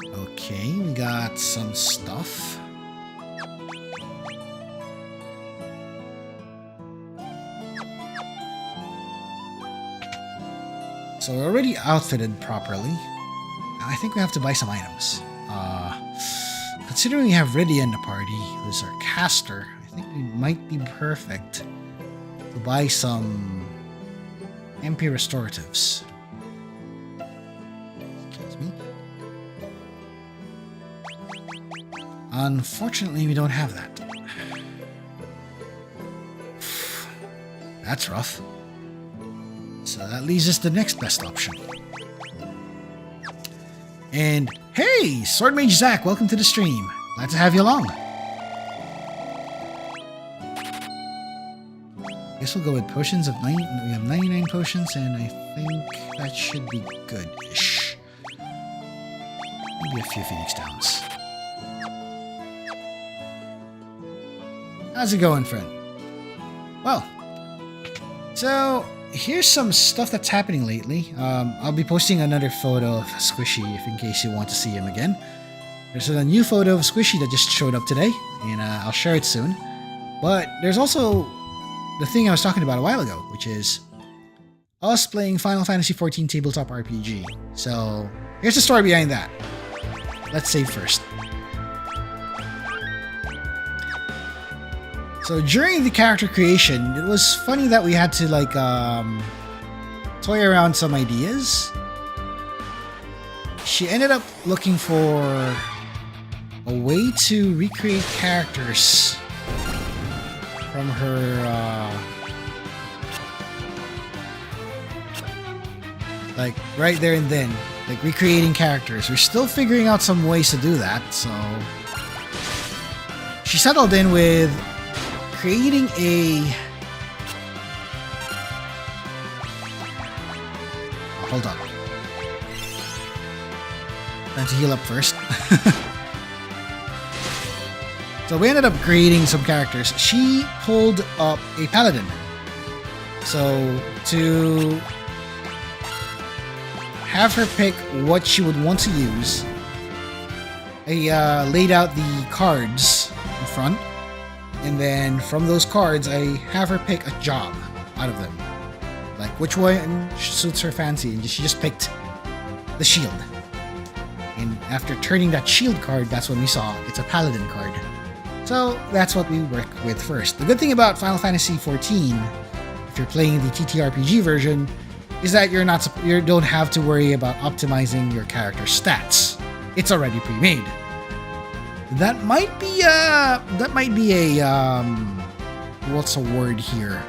Okay, we got some stuff. So we're already outfitted properly. I think we have to buy some items. Considering we have Rydia in the party, who's our caster, I think we might be perfect to buy some MP restoratives. Excuse me. Unfortunately, we don't have that. That's rough. So that leaves us the next best option. And hey, Sword Mage Zach, welcome to the stream. Glad to have you along. Guess we'll go with potions of 90. We have 99 potions, and I think that should be good-ish. Maybe a few Phoenix Downs. How's it going, friend? Well, so here's some stuff that's happening lately. I'll be posting another photo of Squishy if in case you want to see him again. There's a new photo of Squishy that just showed up today, and I'll share it soon. But there's also the thing I was talking about a while ago, which is us playing Final Fantasy XIV Tabletop RPG. So here's the story behind that. Let's save first. So during the character creation, it was funny that we had to like toy around some ideas. She ended up looking for a way to recreate characters from her like right there and then, like recreating characters. We're still figuring out some ways to do that, so she settled in with creating a... Hold on. Time to heal up first. So we ended up creating some characters. She pulled up a paladin. So to have her pick what she would want to use, I laid out the cards in front. And then from those cards, I have her pick a job out of them. Like which one suits her fancy. And she just picked the shield. And after turning that shield card, that's when we saw it's a paladin card. So that's what we work with first. The good thing about Final Fantasy XIV, if you're playing the TTRPG version, is that you don't have to worry about optimizing your character stats. It's already pre-made. That might be a what's a word here?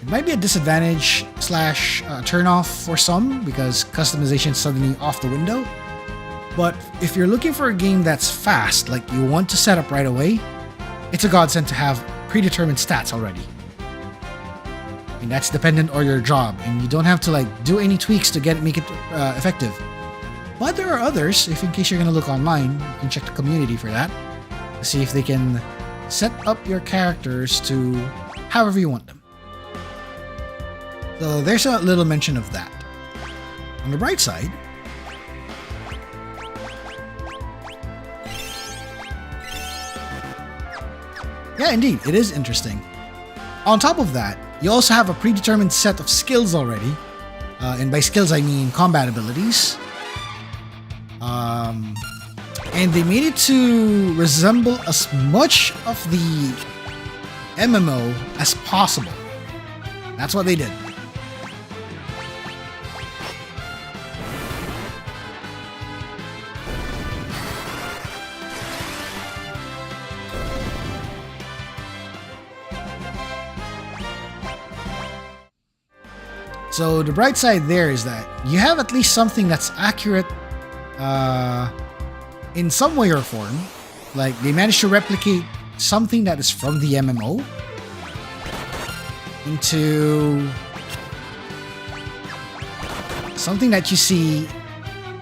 It might be a disadvantage slash turn off for some because customization is suddenly off the window. But if you're looking for a game that's fast, like you want to set up right away, it's a godsend to have predetermined stats already. And that's dependent on your job, and you don't have to like do any tweaks to make it effective. But there are others, if in case you're going to look online, you can check the community for that, to see if they can set up your characters to however you want them. So there's a little mention of that. On the bright side, Yeah, indeed, it is interesting. On top of that, you also have a predetermined set of skills already. And by skills, I mean combat abilities. And they made it to resemble as much of the MMO as possible. That's what they did. So the bright side there is that you have at least something that's accurate in some way or form. Like they managed to replicate something that is from the MMO into something that you see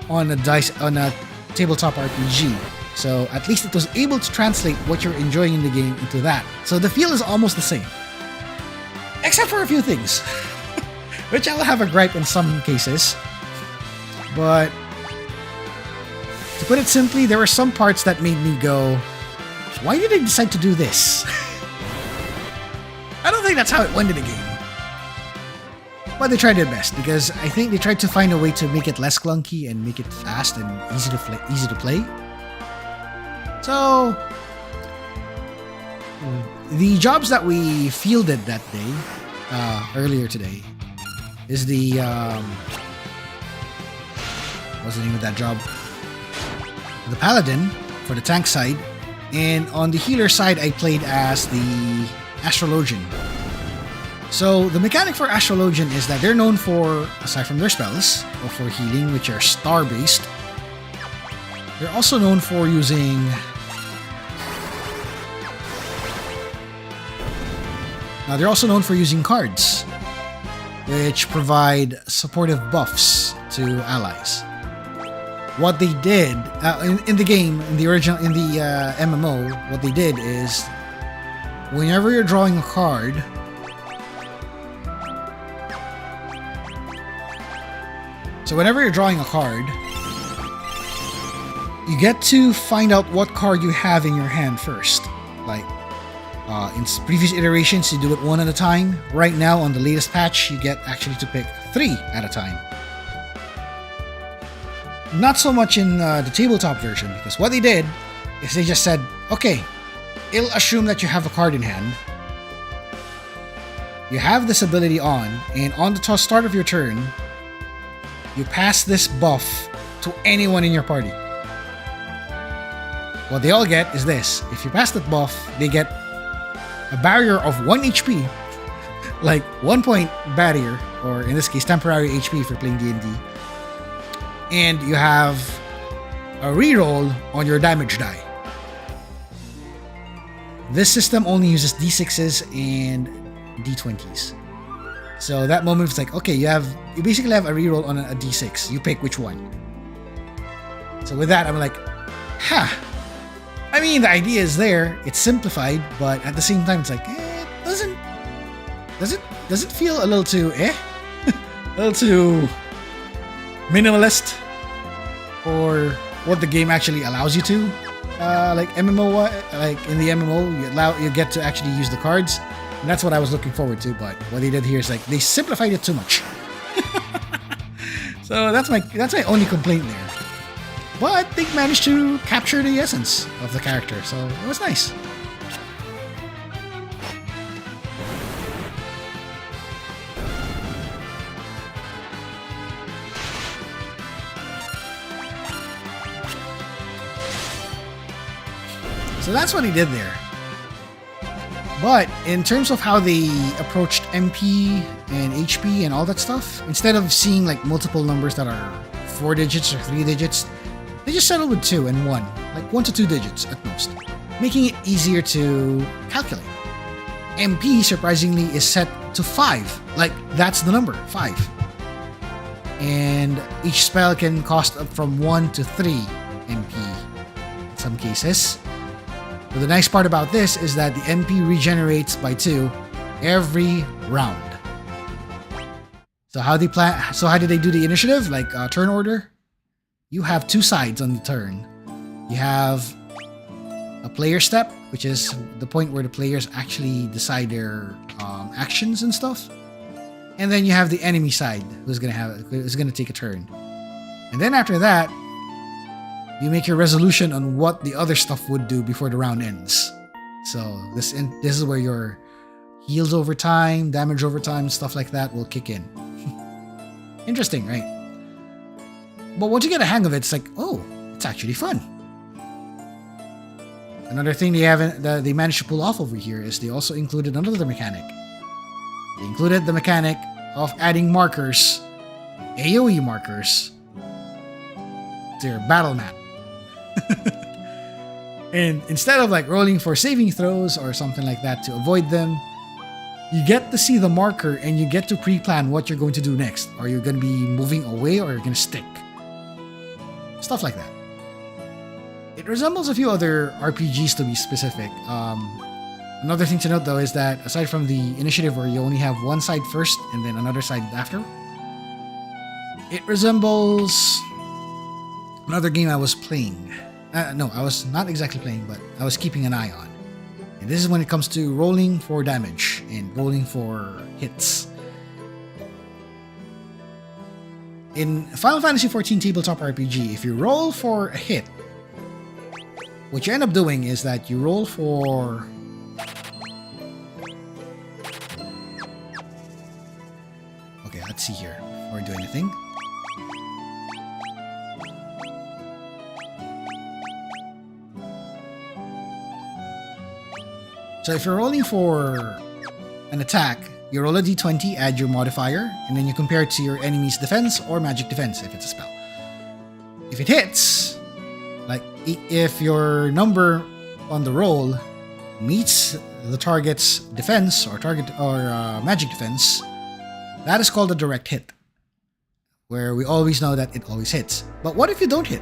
on a tabletop RPG. So at least it was able to translate what you're enjoying in the game into that. So the feel is almost the same, except for a few things. Which I'll have a gripe in some cases. But to put it simply, there were some parts that made me go, why did they decide to do this? I don't think that's how it went in the game. But they tried their best, because I think they tried to find a way to make it less clunky and make it fast and easy to play. So the jobs that we fielded that day, earlier today, is the what's the name of that job? The Paladin for the tank side, and on the healer side I played as the Astrologian. So the mechanic for Astrologian is that they're known for, aside from their spells or for healing, which are star based, they're also known for using cards, which provide supportive buffs to allies. What they did in the game, in the MMO, what they did is whenever you're drawing a card, you get to find out what card you have in your hand first. Like, in previous iterations, you do it one at a time. Right now, on the latest patch, you get actually to pick 3 at a time. Not so much in the tabletop version, because what they did is they just said, okay, it'll assume that you have a card in hand. You have this ability on, and on the start of your turn, you pass this buff to anyone in your party. What they all get is this. If you pass that buff, they get a barrier of 1 HP, like 1 point barrier, or in this case, temporary HP for playing D&D. And you have a reroll on your damage die. This system only uses D6s and D20s. So that moment it's like, okay, you basically have a reroll on a D6. You pick which one. So with that, I'm like, I mean, the idea is there. It's simplified, but at the same time, it's like, does it feel a little too a little too minimalist for what the game actually allows you to? Like MMO, like in the MMO, you get to actually use the cards, and that's what I was looking forward to. But what they did here is like they simplified it too much. So that's my only complaint there. But they managed to capture the essence of the character, so it was nice. So that's what he did there. But in terms of how they approached MP and HP and all that stuff, instead of seeing like multiple numbers that are 4 digits or 3 digits, they just settled with 2 and 1, like 1 to 2 digits at most, making it easier to calculate. MP, surprisingly, is set to 5, like that's the number, 5. And each spell can cost up from 1 to 3 MP in some cases. But the nice part about this is that the MP regenerates by 2 every round. So how did they do the initiative? Like turn order? You have 2 sides on the turn. You have a player step, which is the point where the players actually decide their actions and stuff. And then you have the enemy side who's gonna take a turn. And then after that, you make your resolution on what the other stuff would do before the round ends. So this is where your heals over time, damage over time, stuff like that will kick in. Interesting, right? But once you get a hang of it, it's like, oh, it's actually fun. Another thing they managed to pull off over here is they also included another mechanic. They included the mechanic of adding markers, AoE markers, to your battle map. And instead of like rolling for saving throws or something like that to avoid them, you get to see the marker and you get to pre-plan what you're going to do next. Are you going to be moving away or you're going to stick? Stuff like that. It resembles a few other RPGs to be specific. Another thing to note though is that aside from the initiative where you only have one side first and then another side after, it resembles another game I was playing. No, I was not exactly playing, but I was keeping an eye on. And this is when it comes to rolling for damage and rolling for hits. In Final Fantasy XIV Tabletop RPG, if you roll for a hit, what you end up doing is that you roll for... Okay, let's see here before I do anything. So if you're rolling for an attack, you roll a d20, add your modifier, and then you compare it to your enemy's defense or magic defense if it's a spell. If it hits, like if your number on the roll meets the target's defense or magic defense, that is called a direct hit, where we always know that it always hits. But what if you don't hit?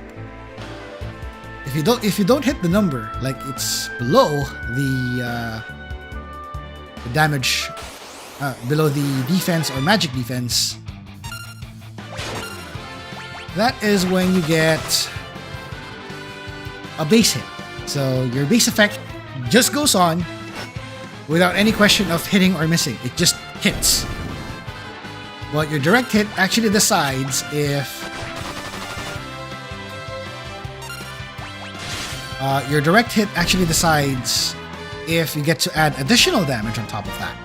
If you don't hit the number, like it's below the damage, below the defense or magic defense, that is when you get a base hit. So your base effect just goes on without any question of hitting or missing. It just hits. But your direct hit actually decides if you get to add additional damage on top of that.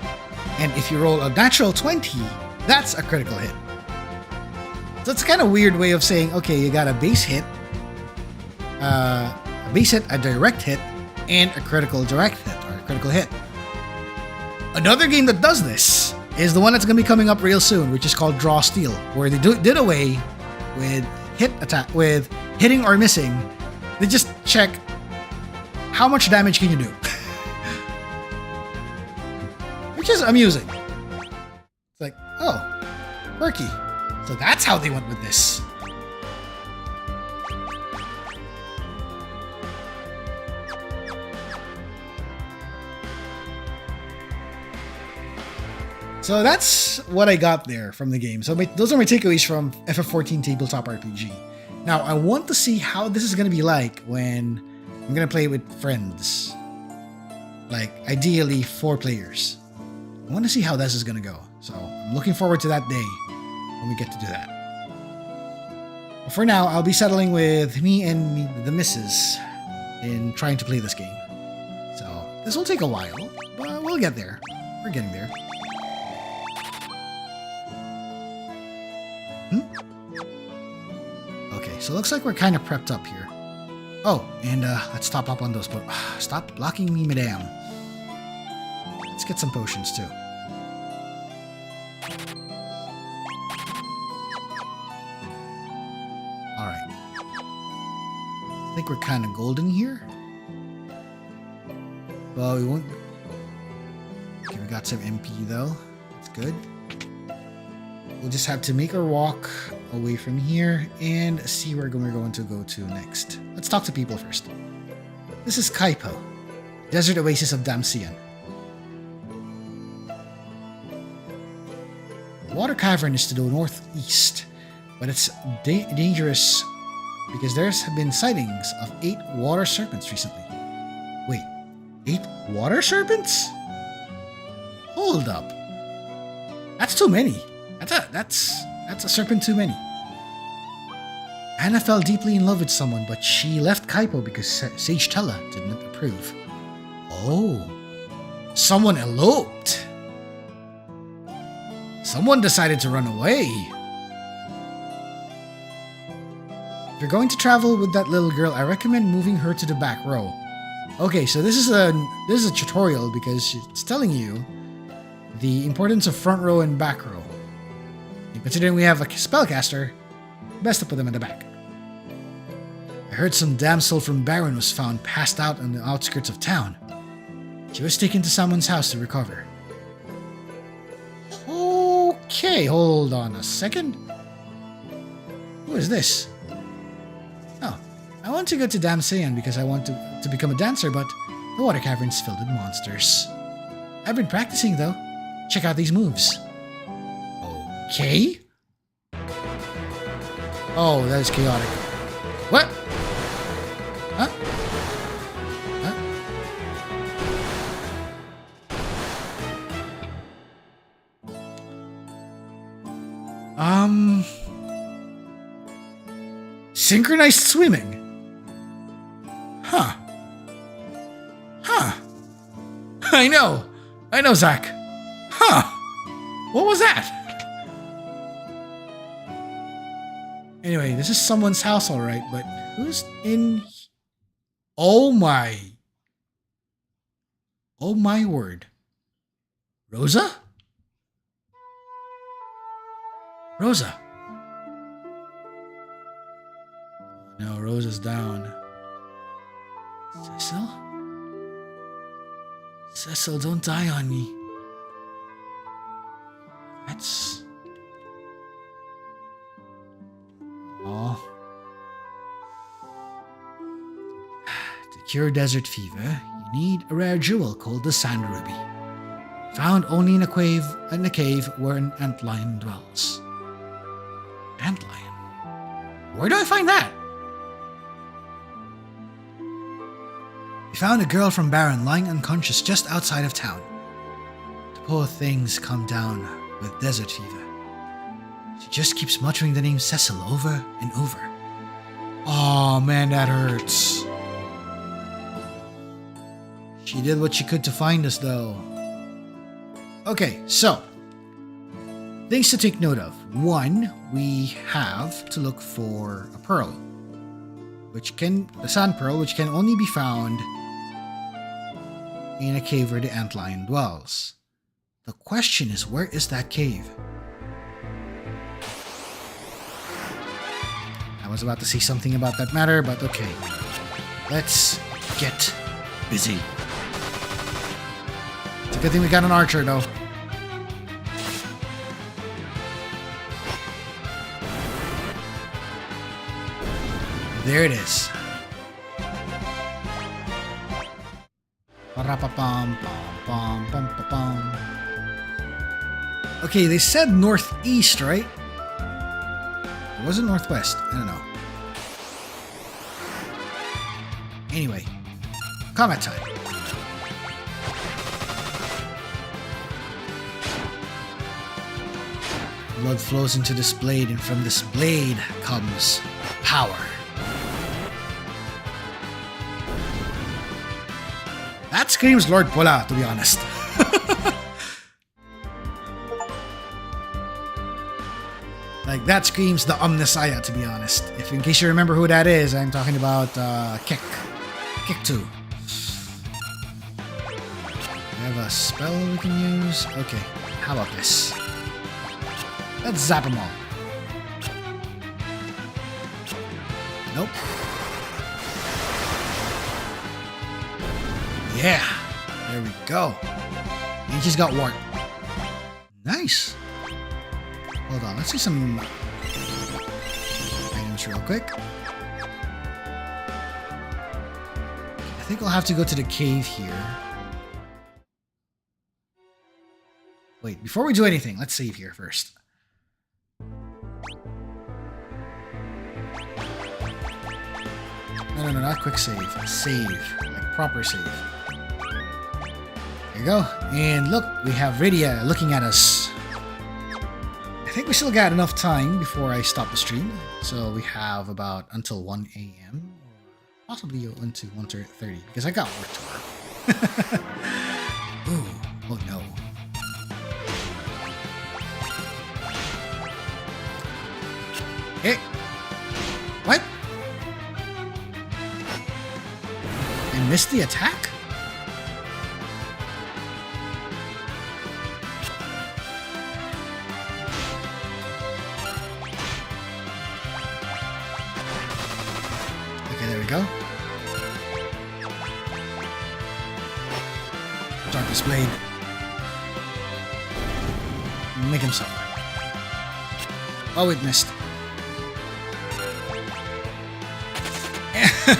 And if you roll a natural 20, that's a critical hit. So it's a kind of weird way of saying, okay, you got a base hit, a direct hit, and a critical direct hit, or a critical hit. Another game that does this is the one that's going to be coming up real soon, which is called Draw Steel, where they did away with hitting or missing. They just check how much damage can you do. Which is amusing. It's like, oh, quirky. So that's how they went with this. So that's what I got there from the game. So those are my takeaways from FF14 Tabletop RPG. Now, I want to see how this is going to be like when I'm going to play with friends. Like, ideally, 4 players. I want to see how this is going to go. So, I'm looking forward to that day when we get to do that. But for now, I'll be settling with me and the missus in trying to play this game. So, this will take a while, but we'll get there. We're getting there. Okay, so it looks like we're kind of prepped up here. Oh, and let's top up on those. Stop blocking me, madame. Let's get some potions too. Alright. I think we're kind of golden here. Well, we won't... Okay, we got some MP though. That's good. We'll just have to make our walk away from here and see where we're going to go to next. Let's talk to people first. This is Kaipo, desert oasis of Damcian. The water cavern is to the northeast, but it's dangerous because there's been sightings of 8 water serpents recently. 8 water serpents? Hold up. That's too many. That's a serpent too many. Anna fell deeply in love with someone, but she left Kaipo because Sage Tella did not approve. Oh. Someone eloped. Someone decided to run away. If you're going to travel with that little girl, I recommend moving her to the back row. Okay, so this is a tutorial because it's telling you the importance of front row and back row. And considering we have a spellcaster, best to put them in the back. I heard some damsel from Baron was found passed out on the outskirts of town. She was taken to someone's house to recover. Okay, hold on a second. Who is this? Oh, I want to go to Damsayan because I want to become a dancer, but the water cavern's filled with monsters. I've been practicing though. Check out these moves. Okay. Oh, that is chaotic. What? Huh? Huh? Synchronized swimming. Huh. Huh. I know, Zach. Huh. What was that? Anyway, this is someone's house, alright, but who's in... Oh my word. Rosa? Rosa. No, Rosa's down. Cecil? Cecil, don't die on me. That's... Oh. To cure desert fever, you need a rare jewel called the Sand Ruby. Found only in a cave where an antlion dwells. Antlion? Where do I find that? We found a girl from Baron lying unconscious just outside of town. The poor thing's come down with desert fever. She just keeps muttering the name Cecil over and over. Oh man, that hurts. She did what she could to find us though. Okay, so things to take note of. 1, we have to look for a pearl, the sand pearl, which can only be found in a cave where the antlion dwells. The question is, where is that cave? I was about to say something about that matter, but okay. Let's get busy. It's a good thing we got an archer, though. There it is. Okay, they said northeast, right? It wasn't northwest. I don't know. Anyway, combat time. Blood flows into this blade, and from this blade comes power. That screams Lord Pola, to be honest. Like, that screams the Omnisaya, to be honest. If in case you remember who that is, I'm talking about Kek. Kek2. We have a spell we can use. Okay, how about this? Let's zap them all. Nope. Yeah, there we go. He just got warped. Nice. Hold on, let's see some items real quick. I think I'll have to go to the cave here. Wait, before we do anything, let's save here first. No, not quick save. Save. Like proper save. you go. And look, we have Radia looking at us. I think we still got enough time before I stop the stream. So we have about until 1 a.m. or possibly into 1:30 because I got work tomorrow. Ooh, oh no. Hey! What? I missed the attack? Okay, there we go. Darkness Blade. Make him suffer. Oh, it missed.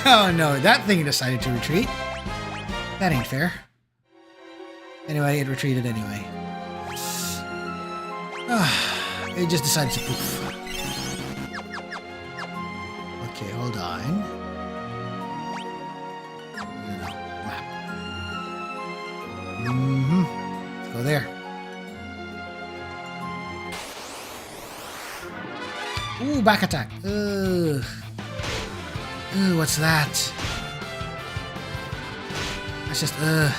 Oh no, that thing decided to retreat. That ain't fair. Anyway, it retreated anyway. It just decided to poof. Okay, hold on. No, map. Let's go there. Ooh, back attack. Ugh. Ooh, what's that? That's just, Okay,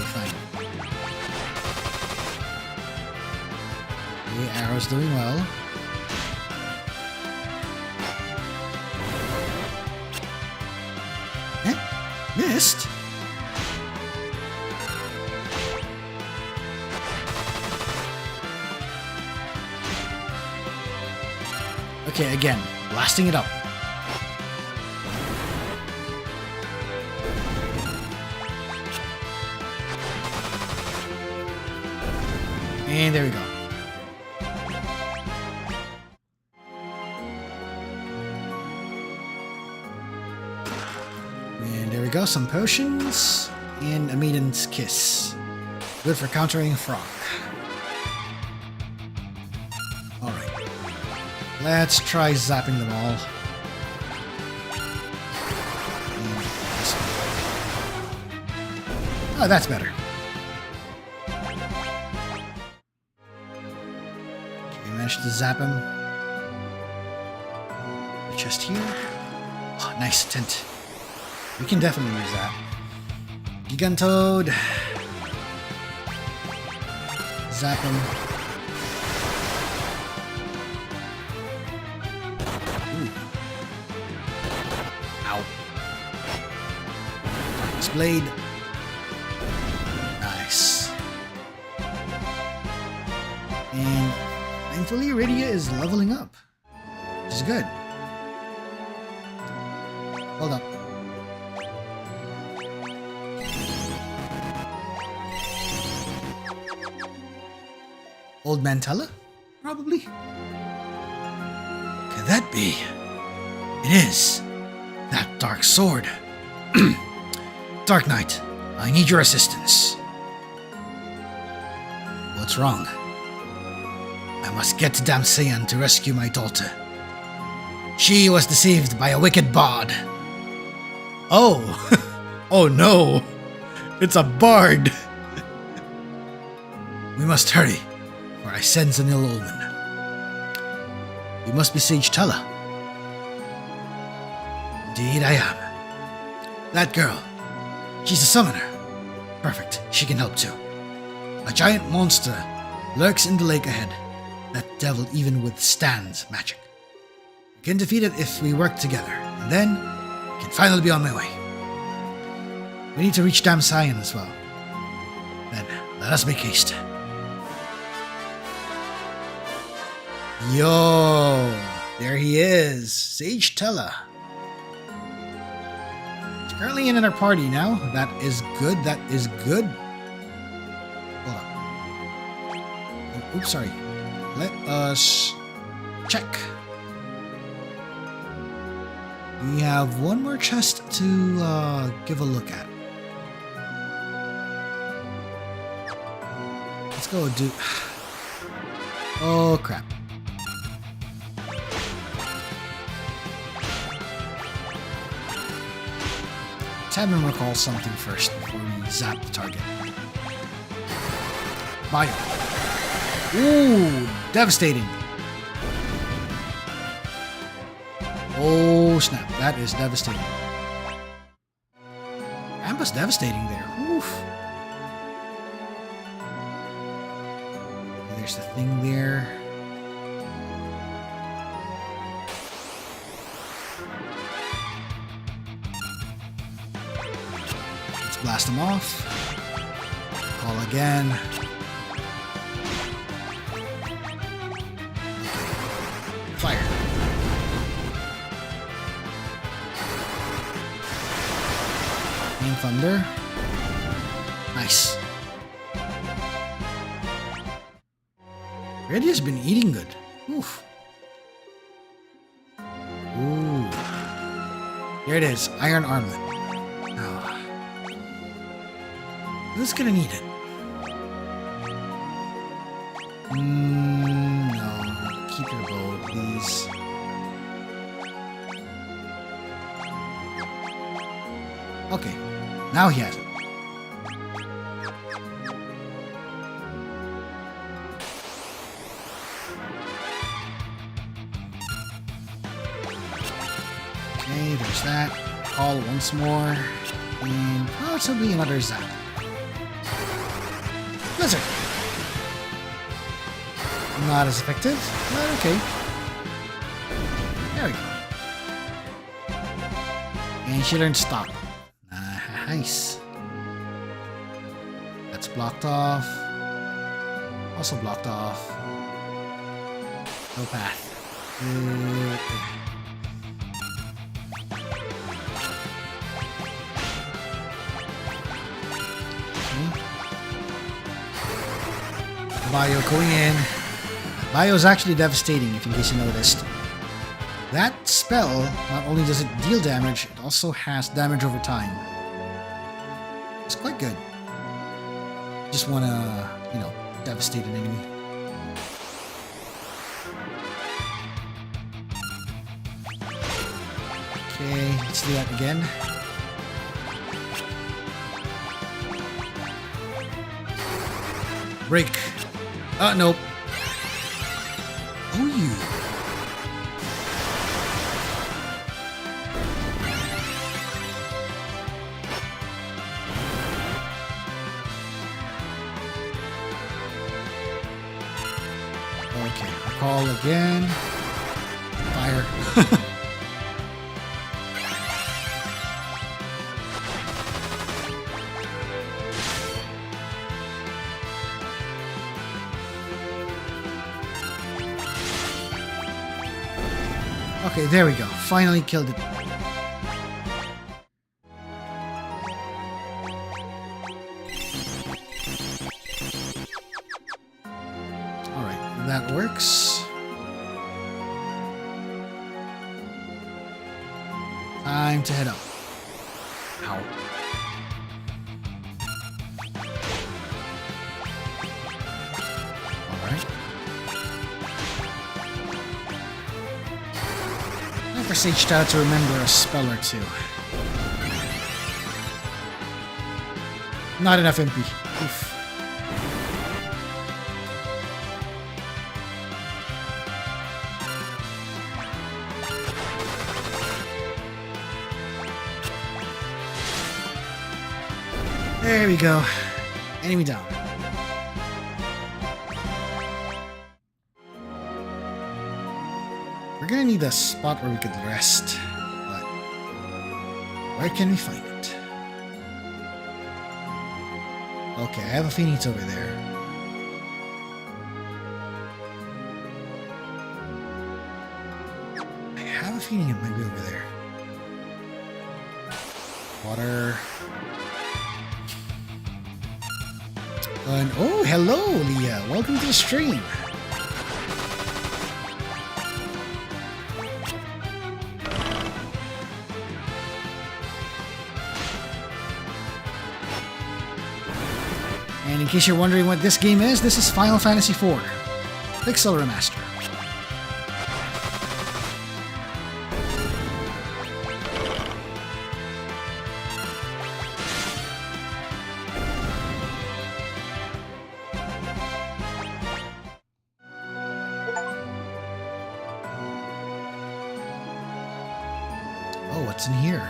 fine. The arrow's doing well. Eh? Missed? Okay, again, blasting it up. And there we go. And there we go, some potions and a maiden's kiss. Good for countering frog. Let's try zapping them all. Oh, that's better. Okay, managed to zap him. Chest here. Oh, nice tent. We can definitely use that. Gigantoad. Zap him. Blade. Nice. And thankfully Iridia is leveling up, which is good. Hold up. Old Mantella? Probably. Could that be? It is. That dark sword. Dark Knight, I need your assistance. What's wrong? I must get to Damsayan to rescue my daughter. She was deceived by a wicked bard. Oh! Oh no! It's a bard! We must hurry, or I sense an ill omen. You must be Sage Tella. Indeed I am. That girl. She's a summoner. Perfect. She can help too. A giant monster lurks in the lake ahead. That devil even withstands magic. We can defeat it if we work together, and then I can finally be on my way. We need to reach Damsayan as well. Then let us make haste. Yo! There he is. Sage Tella. Currently in our party now. That is good. That is good. Hold on. Oops, sorry. Let us check. We have one more chest to give a look at. Let's go do... Oh, crap. Let's have him recall something first before we zap the target. Bio. Ooh, devastating. Oh snap, that is devastating. Amba's devastating there. Oof. There's the thing there. Let's blast him off. Call again. Fire. Main thunder. Nice. Reddy has been eating good. Oof. Ooh. There it is. Iron armlet. Oh. Who's gonna need it? No. Keep your bow, please. Okay. Now he has it. Okay, there's that. Call once more. And possibly another zap. Blizzard! Not as effective, but okay. There we go. And she learned stop. Nice. That's blocked off. Also blocked off. No path. Bio going in. Bio is actually devastating, if in case you noticed. That spell, not only does it deal damage, it also has damage over time. It's quite good. Just wanna, you know, devastate an enemy. Okay, let's do that again. Break. Nope. Oh, you. Okay, call again. Fire. Okay, there we go. Finally killed it. Alright, that works. Time to head up. Ow. For Sage Tao to remember a spell or two. Not enough MP. Oof. There we go. Enemy down. We're gonna need a spot where we could rest, but where can we find it? Okay, I have a feeling it's over there. I have a feeling it might be over there. Water. And oh, hello, Leah. Welcome to the stream. And in case you're wondering what this game is, this is Final Fantasy IV Pixel Remaster. Oh, what's in here?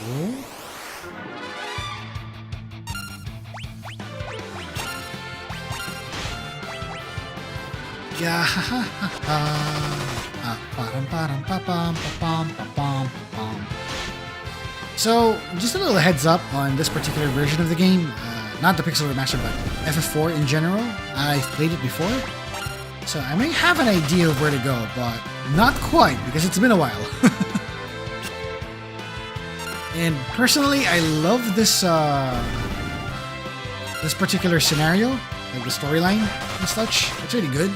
Oh. Yeah, ha ha ha ha. So, just a little heads up on this particular version of the game. Not the Pixel Remaster, but FF4 in general. I've played it before, so I may have an idea of where to go, but not quite, because it's been a while. And personally, I love this this particular scenario, like the storyline and such. It's really good.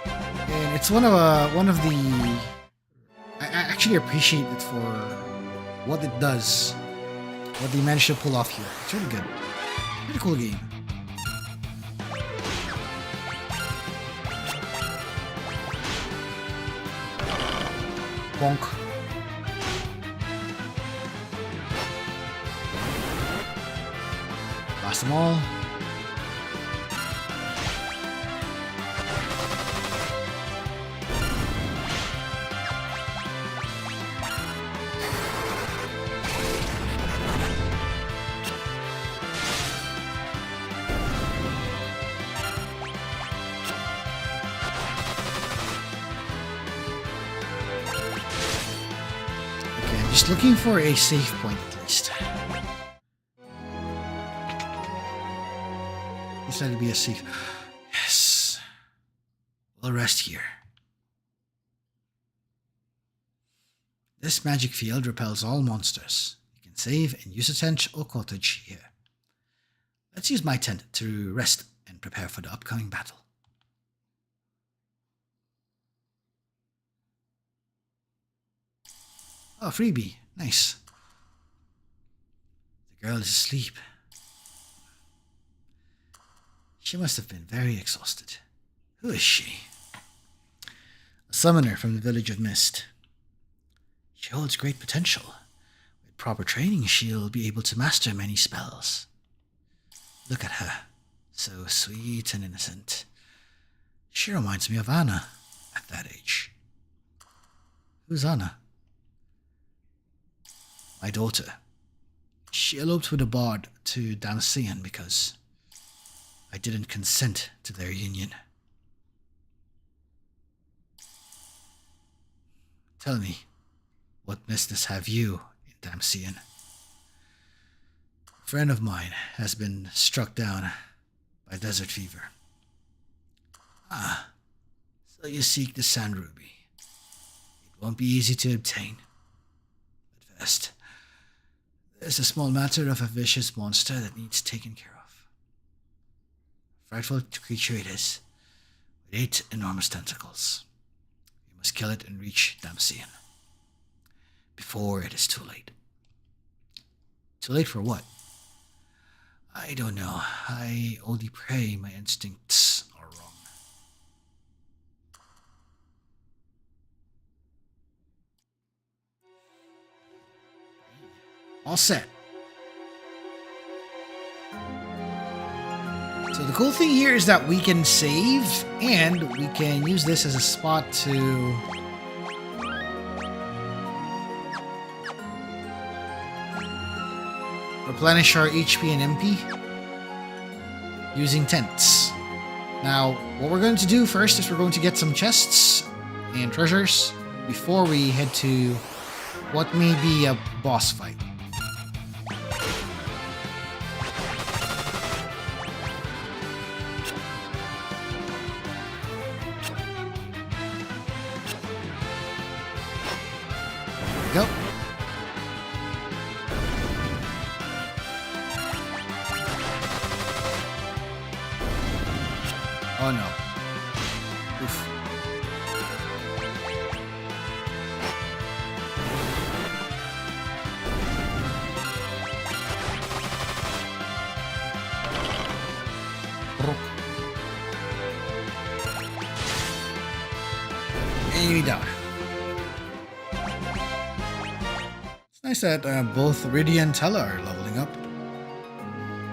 And it's one of the... I actually appreciate it for what it does, what they managed to pull off here. It's really good. Pretty cool game. Bonk. Blast them all. Just looking for a safe point at least. This had to be a safe. Yes. We'll rest here. This magic field repels all monsters. You can save and use a tent or cottage here. Let's use my tent to rest and prepare for the upcoming battle. Oh, freebie. Nice. The girl is asleep. She must have been very exhausted. Who is she? A summoner from the village of Mist. She holds great potential. With proper training, she'll be able to master many spells. Look at her. So sweet and innocent. She reminds me of Anna at that age. Who's Anna? My daughter. She eloped with a bard to Damasian because I didn't consent to their union. Tell me, what business have you in Damasian? A friend of mine has been struck down by desert fever. Ah, so you seek the Sand Ruby. It won't be easy to obtain. But first, there's a small matter of a vicious monster that needs taken care of. A frightful creature it is, with 8 enormous tentacles. We must kill it and reach Damasian before it is too late. Too late for what? I don't know. I only pray my instincts are wrong. All set. So the cool thing here is that we can save and we can use this as a spot to replenish our HP and MP using tents. Now, what we're going to do first is we're going to get some chests and treasures before we head to what may be a boss fight. Go. Oh no. Oof. Enemy down. Nice that both Rydia and Tella are leveling up.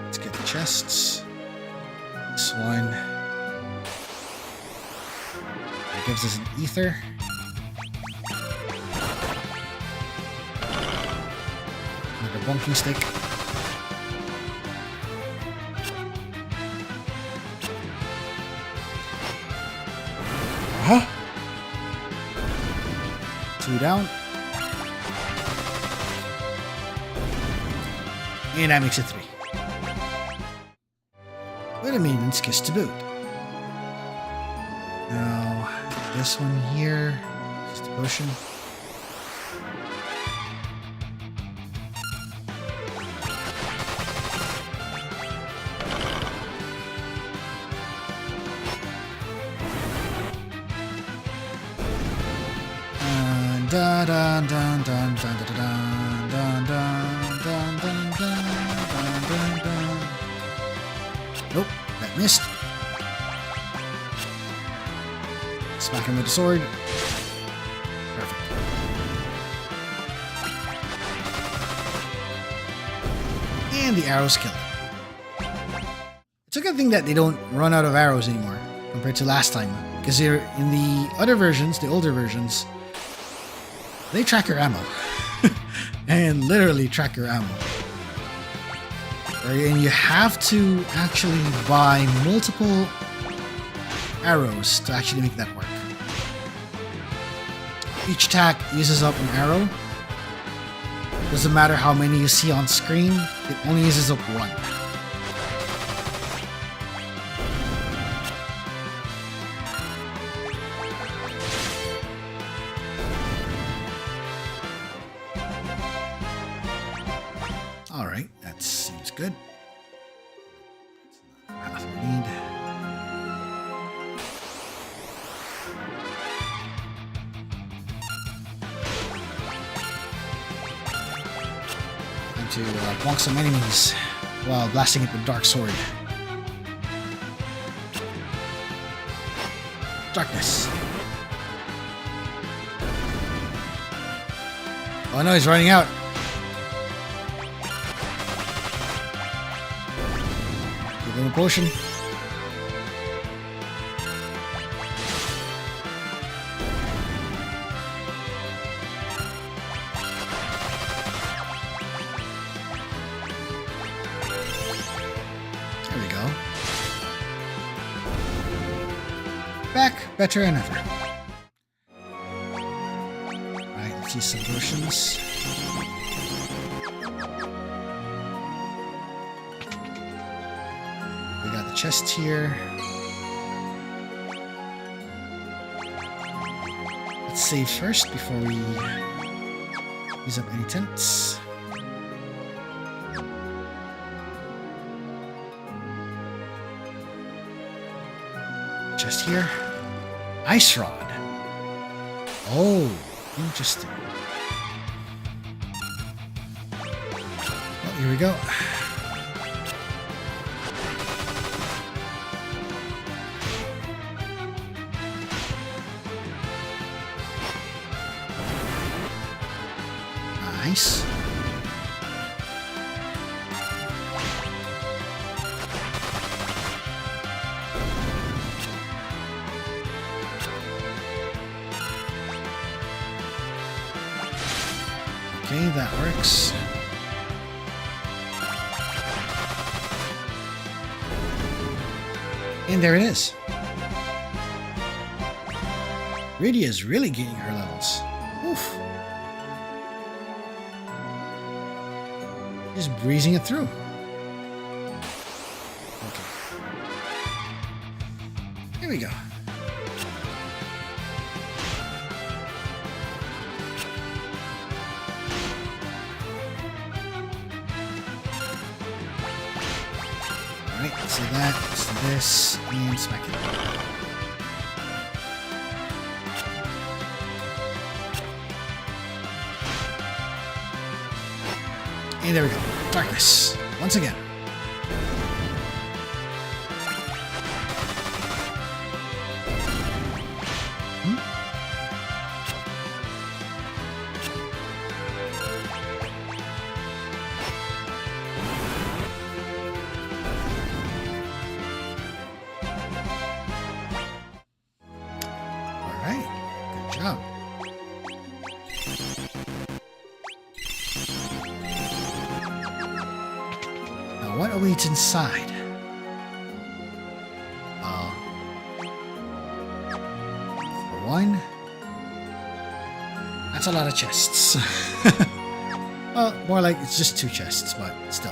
Let's get the chests. This one. It gives us an ether. bonking stick. Huh? 2 down. And that makes it 3. With a maiden's kiss to boot. Now, this one here. Just a potion. Dun dun dun dun dun dun dun dun dun dun dun dun. Nope, that missed. Smack him with the sword. Perfect. And the arrows kill him. It's a good thing that they don't run out of arrows anymore compared to last time. Because they're in the other versions, the older versions, they track your ammo. And literally track your ammo. And you have to actually buy multiple arrows to actually make that work. Each attack uses up an arrow. Doesn't matter how many you see on screen, it only uses up 1. Alright, that seems good. Half we need. Time to bonk some enemies while blasting it with Dark Sword. Darkness. Oh no, he's running out. Give him a potion. There we go. Back better than ever. Alright, let's use some potions. We got the chest here. Let's save first before we use up any tints. Chest here. Ice rod. Oh, interesting. Well, here we go. Nice. Okay, that works. And there it is. Rydia is really gaining her levels. Oof. Just breezing it through. Okay. Here we go. Alright, let's do that, let's do this, and smack it. And there we go. Darkness. Once again. Alright. Good job. awaits inside? For one, that's a lot of chests. Well, more like it's just 2 chests, but still.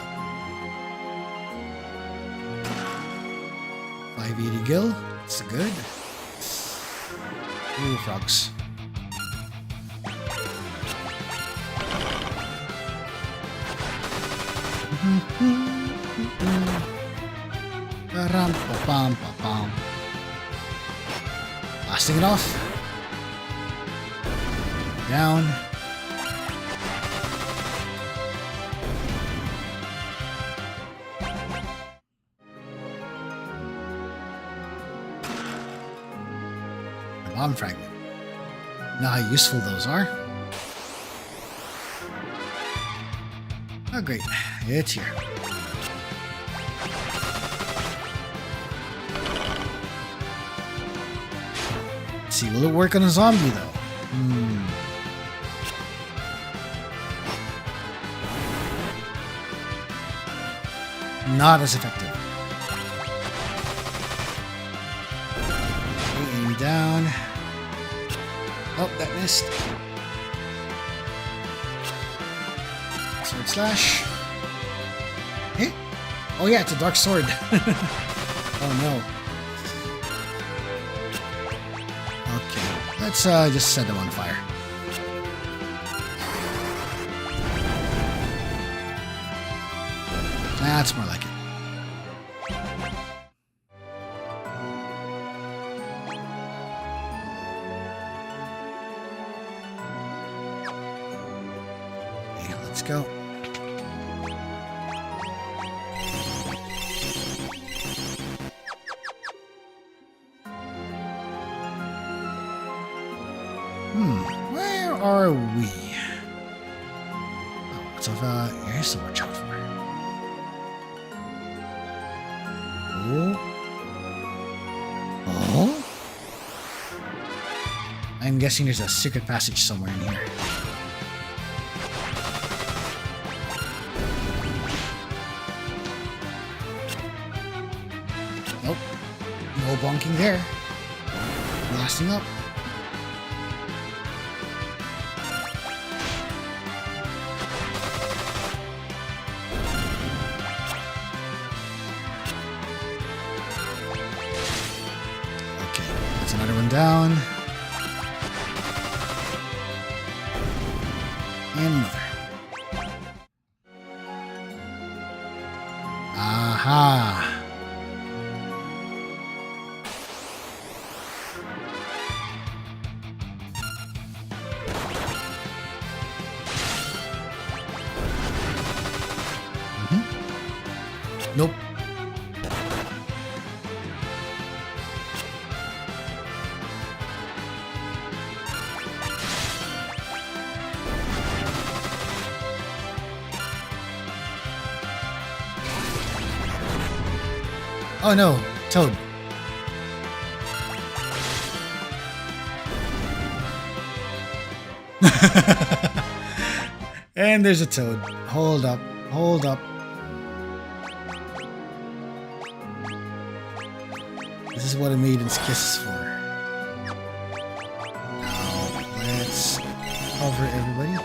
580 gil, that's good. Ooh, frogs. Blasting it off. Down. A bomb fragment. Know how useful those are. Oh great, it's here. Let's see, will it work on a zombie though? Not as effective. Okay, aim down. Oh, that missed. Sword slash. Eh? Oh yeah, it's a dark sword. Oh no. Okay, let's just set them on fire. That's more like it. Okay, let's go. Where are we? Oh, what's over here's to watch out for. Oh? I'm guessing there's a secret passage somewhere in here. Nope. No bonking there. Blasting up. Another one down. And another. Aha. Nope. Oh no, Toad. And there's a Toad. Hold up, hold up. This is what a maiden's kiss is for. Now, let's cover everybody.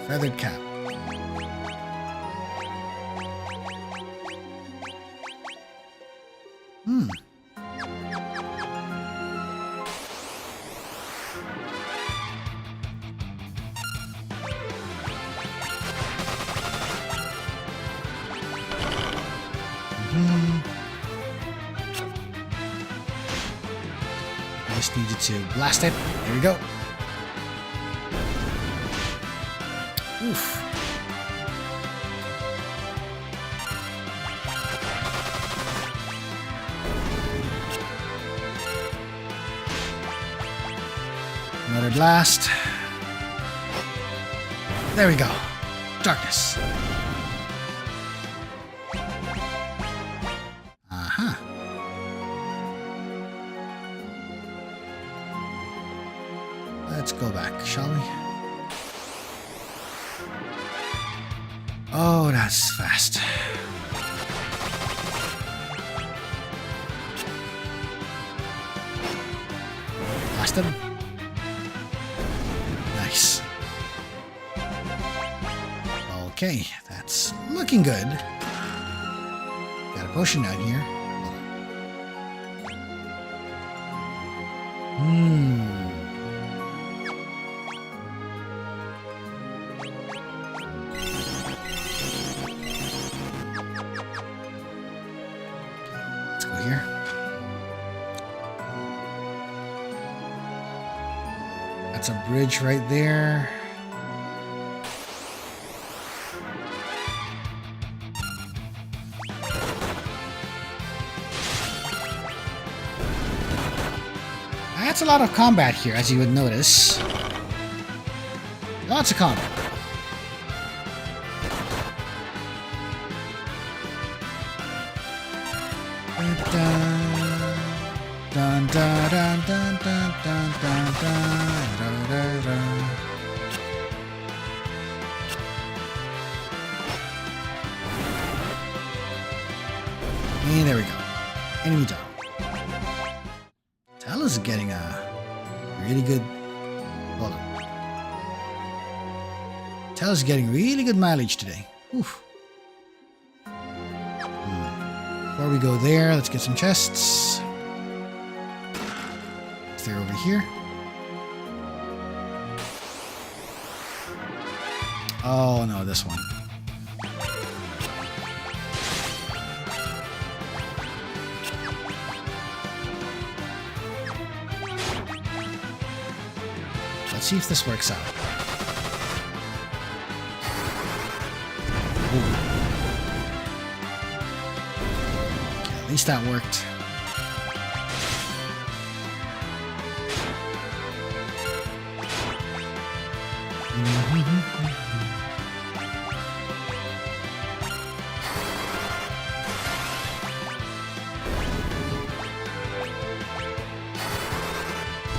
Feathered cap. I just needed to blast it. There we go. Oof. Another blast. There we go. Darkness. Aha. Let's go back, shall we? Oh, that's fast. Blast him. Nice. Okay, that's looking good. Got a potion down here. Let's go here. That's a bridge right there. That's a lot of combat here, as you would notice. Lots of combat. Dun, dun, dun, dun, dun, dun, dun, dun, and there we go. Enemy down. Is getting a really good. Hold on. Tails is getting really good mileage today. Oof. Before we go there, let's get some chests. They're over here. Oh no, this one. Let's see if this works out. Ooh. Okay, at least that worked.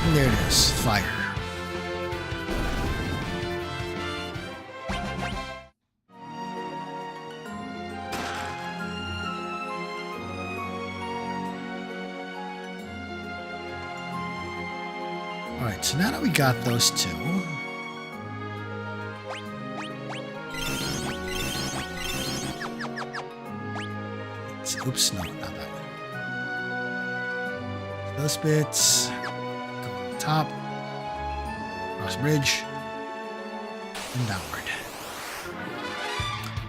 And there it is, fire. Alright, so now that we got those two, oops, no, not that one. Those bits, go on the top, cross bridge, and downward.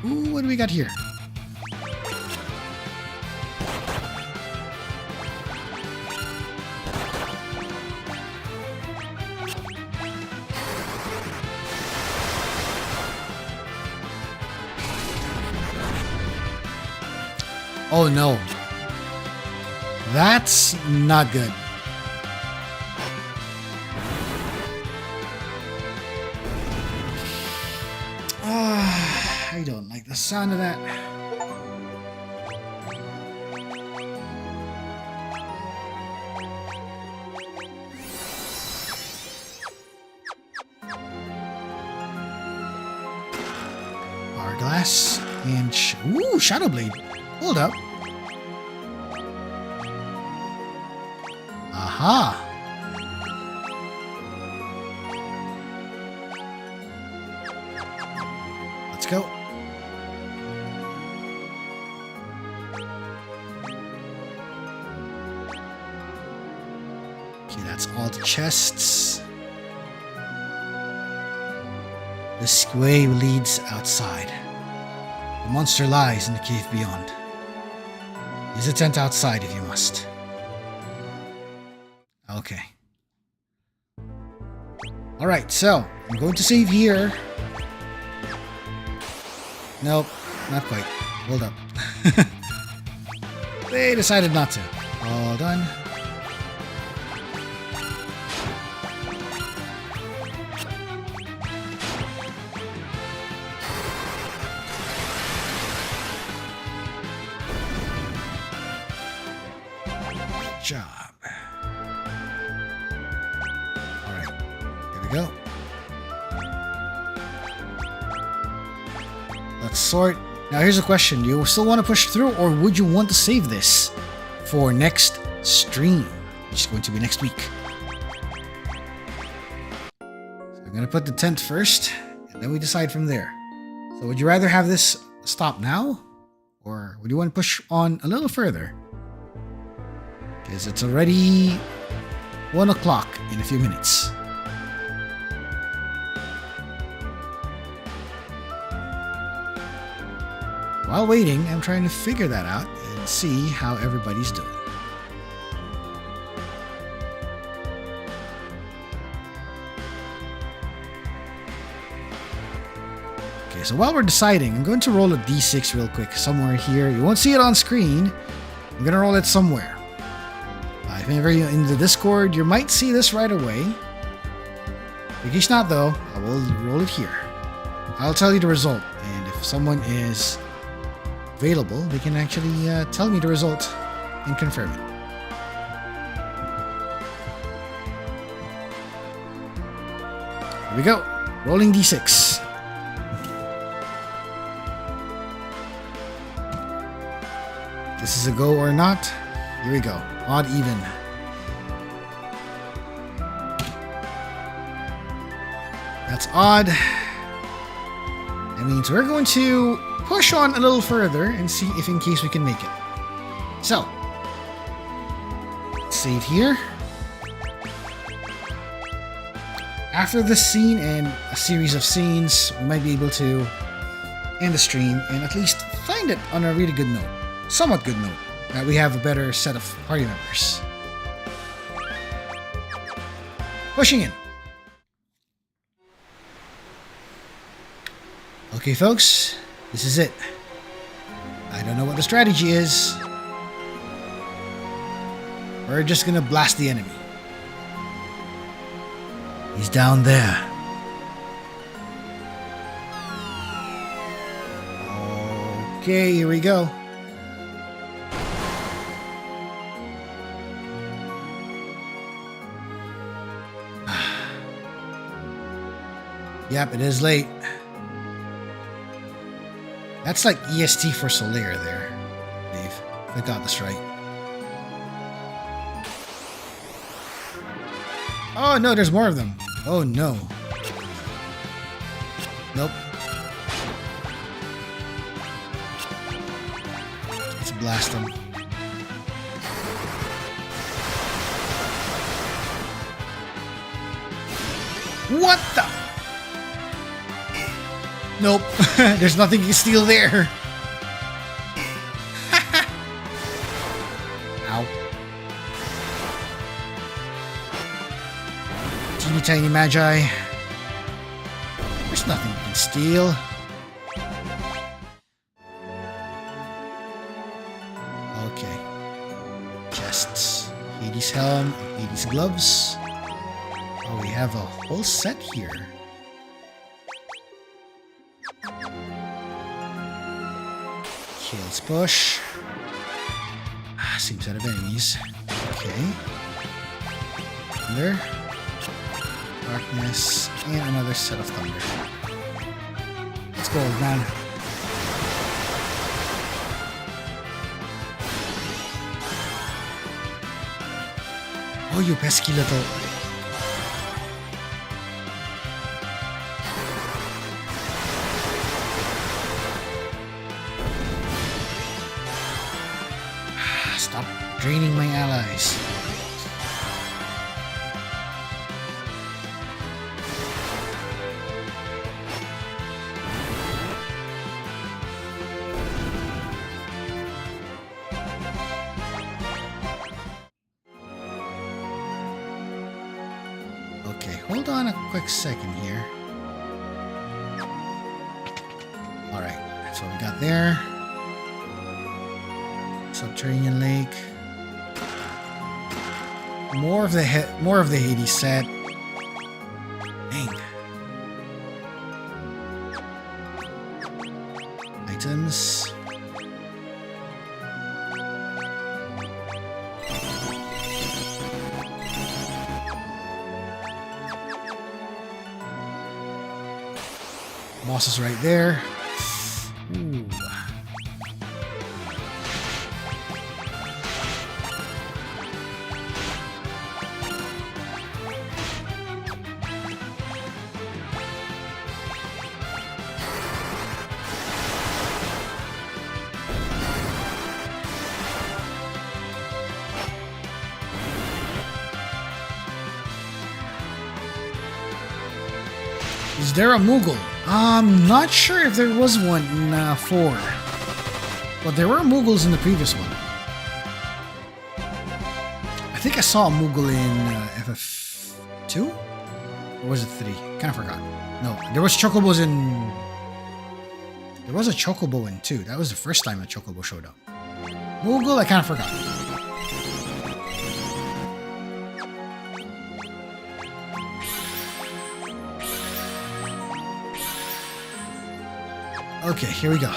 Ooh, what do we got here? Oh no. That's not good. I don't like the sound of that. Hourglass and ooh, Shadow Blade. Hold up. Aha. Let's go. Okay, that's all the chests. This way leads outside. The monster lies in the cave beyond. Use a tent outside if you must. Okay. Alright, so I'm going to save here. Nope, not quite. Hold up. They decided not to. All done. Job. Alright, here we go. Let's sort. Now here's a question. Do you still want to push through, or would you want to save this for next stream, which is going to be next week? So I'm going to put the tent first, and then we decide from there. So would you rather have this stop now, or would you want to push on a little further? Because it's already 1 o'clock in a few minutes. While waiting, I'm trying to figure that out and see how everybody's doing. Okay, so while we're deciding, I'm going to roll a d6 real quick somewhere here. You won't see it on screen. I'm going to roll it somewhere. If ever you're in the Discord, you might see this right away. In case not, though, I will roll it here. I'll tell you the result, and if someone is available, they can actually tell me the result and confirm it. Here we go. Rolling d6. This is a go or not. Here we go. Odd even. That's odd. That means we're going to push on a little further and see if in case we can make it. So, save here. After this scene and a series of scenes, we might be able to end the stream and at least find it on a really good note. Somewhat good note. That we have a better set of party members. Pushing in. Okay, folks, this is it. I don't know what the strategy is. We're just gonna blast the enemy. He's down there. Okay, here we go. Yep, it is late. That's like EST for Solaire there, Dave. If I got this right. Oh no, there's more of them. Oh no. Nope. Let's blast them. What the? Nope. There's nothing to steal there. Ow. Teeny tiny magi. There's nothing you can steal. Okay. Chests. Hades helm, Hades gloves. Oh, we have a whole set here. Kills push. Same set of enemies. Okay. Thunder. Darkness. And another set of thunder. Let's go, old man. Oh, you pesky little... Stop draining my allies. Okay, hold on a quick second here. Alright, that's what we got there. Subterranean lake. More of the Hades set. Dang. Items. Boss is right there. Is there a Moogle? I'm not sure if there was one in 4. But there were Moogles in the previous one. I think I saw a Moogle in FF2? Or was it 3? Kind of forgot. No, there was Chocobos in... There was a Chocobo in 2. That was the first time a Chocobo showed up. Moogle, I kind of forgot. Okay, here we go.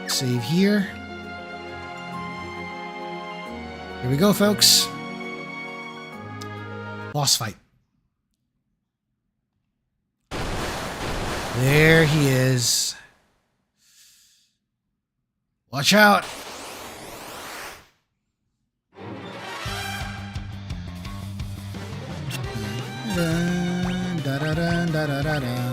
Save here. Here we go, folks. Boss fight. There he is. Watch out. Da da da da da da da.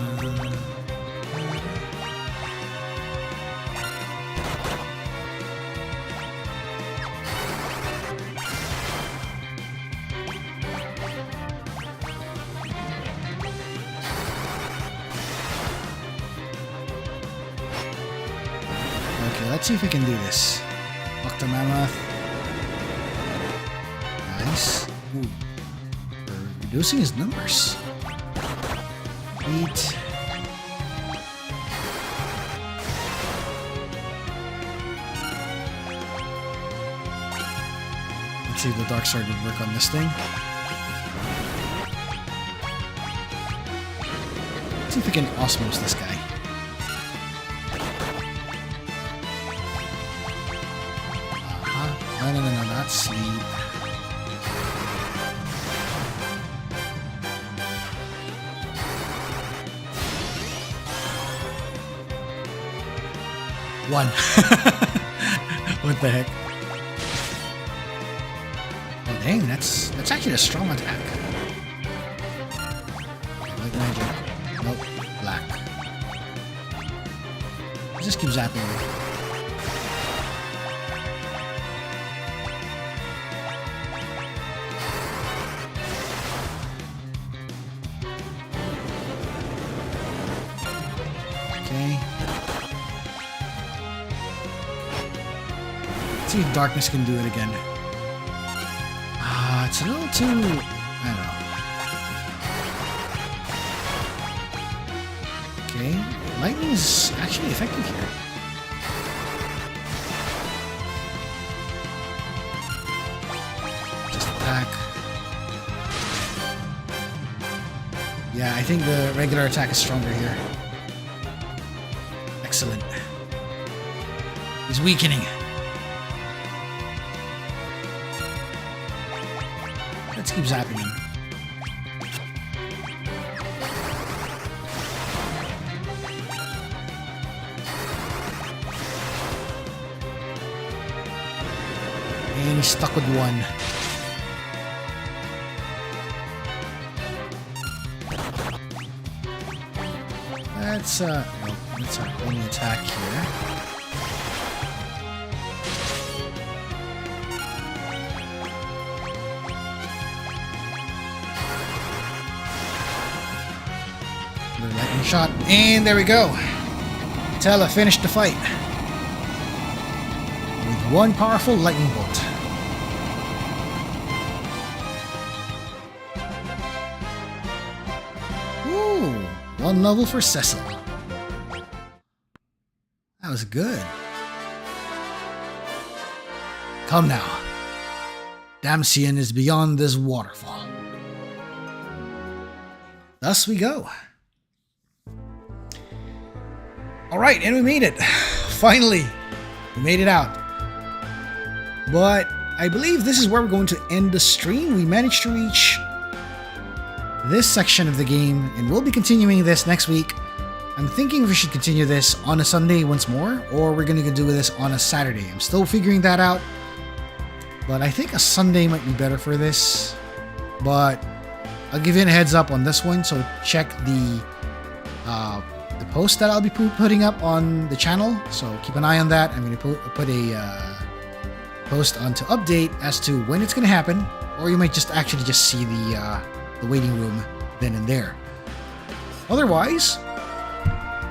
Let's see if we can do this. Octomammoth. Nice. Ooh. We're reducing his numbers. Eat. Let's see if the Dark Sword would work on this thing. Let's see if we can osmose this guy. No, not sleep. One. What the heck? Oh dang, that's actually a strong attack. White magic. Nope. Black. Just keep zapping me. Let's see if darkness can do it again. It's a little too... I don't know. Okay. Lightning is actually effective here. Just attack. Yeah, I think the regular attack is stronger here. Excellent. He's weakening. Let's keep zapping him. And he's stuck with one. That's that's our only attack here. Lightning shot, and there we go. Tella finished the fight with one powerful lightning bolt. Ooh, one level for Cecil. That was good. Come now. Damcian is beyond this waterfall. Thus we go. Alright, and we made it. Finally, we made it out. But I believe this is where we're going to end the stream. We managed to reach this section of the game, and we'll be continuing this next week. I'm thinking we should continue this on a Sunday once more, or we're going to do this on a Saturday. I'm still figuring that out. But I think a Sunday might be better for this. But I'll give you a heads up on this one, so check the post that I'll be putting up on the channel, so keep an eye on that. I'm going to put a post on to update as to when it's going to happen, or you might just actually just see the waiting room then and there. Otherwise,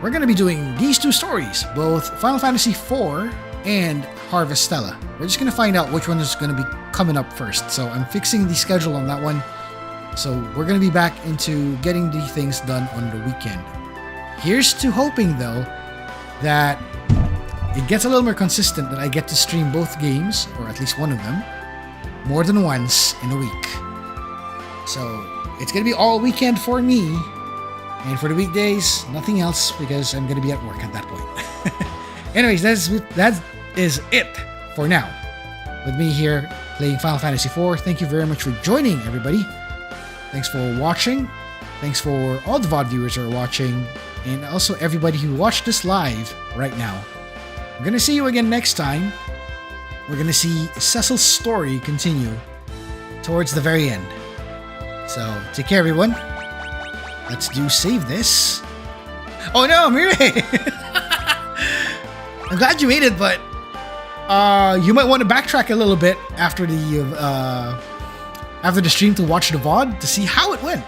we're going to be doing these two stories, both Final Fantasy IV and Harvestella. We're just going to find out which one is going to be coming up first. So I'm fixing the schedule on that one. So we're going to be back into getting the things done on the weekend. Here's to hoping, though, that it gets a little more consistent, that I get to stream both games, or at least one of them, more than once in a week. So it's going to be all weekend for me. And for the weekdays, nothing else, because I'm going to be at work at that point. Anyways, that is it for now. With me here playing Final Fantasy IV. Thank you very much for joining, everybody. Thanks for watching. Thanks for all the VOD viewers who are watching. And also everybody who watched this live right now. I'm going to see you again next time. We're going to see Cecil's story continue towards the very end. So, take care, everyone. Let's save this. Oh no, Mire! I'm glad you made it, but you might want to backtrack a little bit after the stream to watch the VOD to see how it went.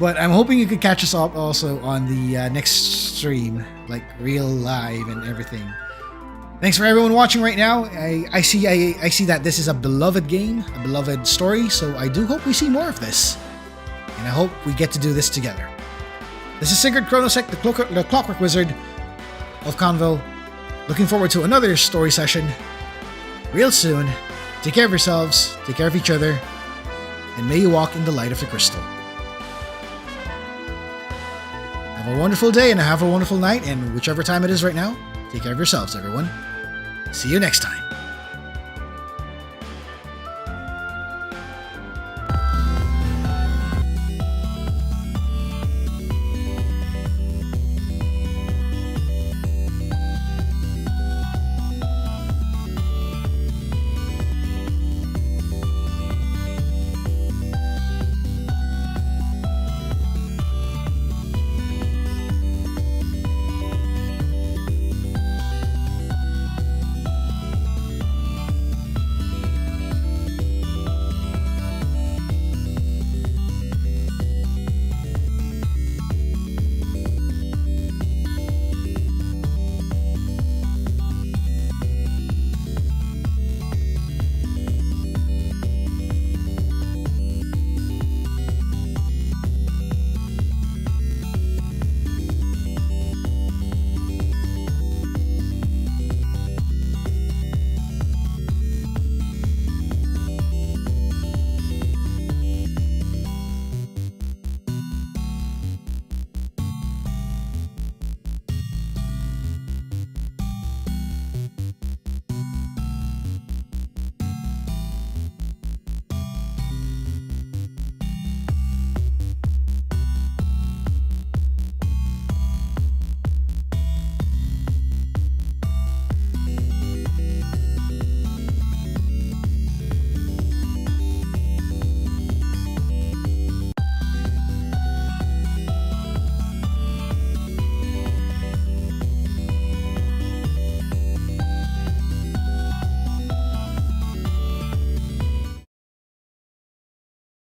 But I'm hoping you could catch us up also on the next stream, like real live and everything. Thanks for everyone watching right now. I see that this is a beloved game, a beloved story, so I do hope we see more of this. And I hope we get to do this together. This is Sigurd Chronosecht, the Clockwork Wizard of CANVO. Looking forward to another story session real soon. Take care of yourselves, take care of each other, and may you walk in the light of the crystal. Have a wonderful day and have a wonderful night, and whichever time it is right now, take care of yourselves, everyone. See you next time.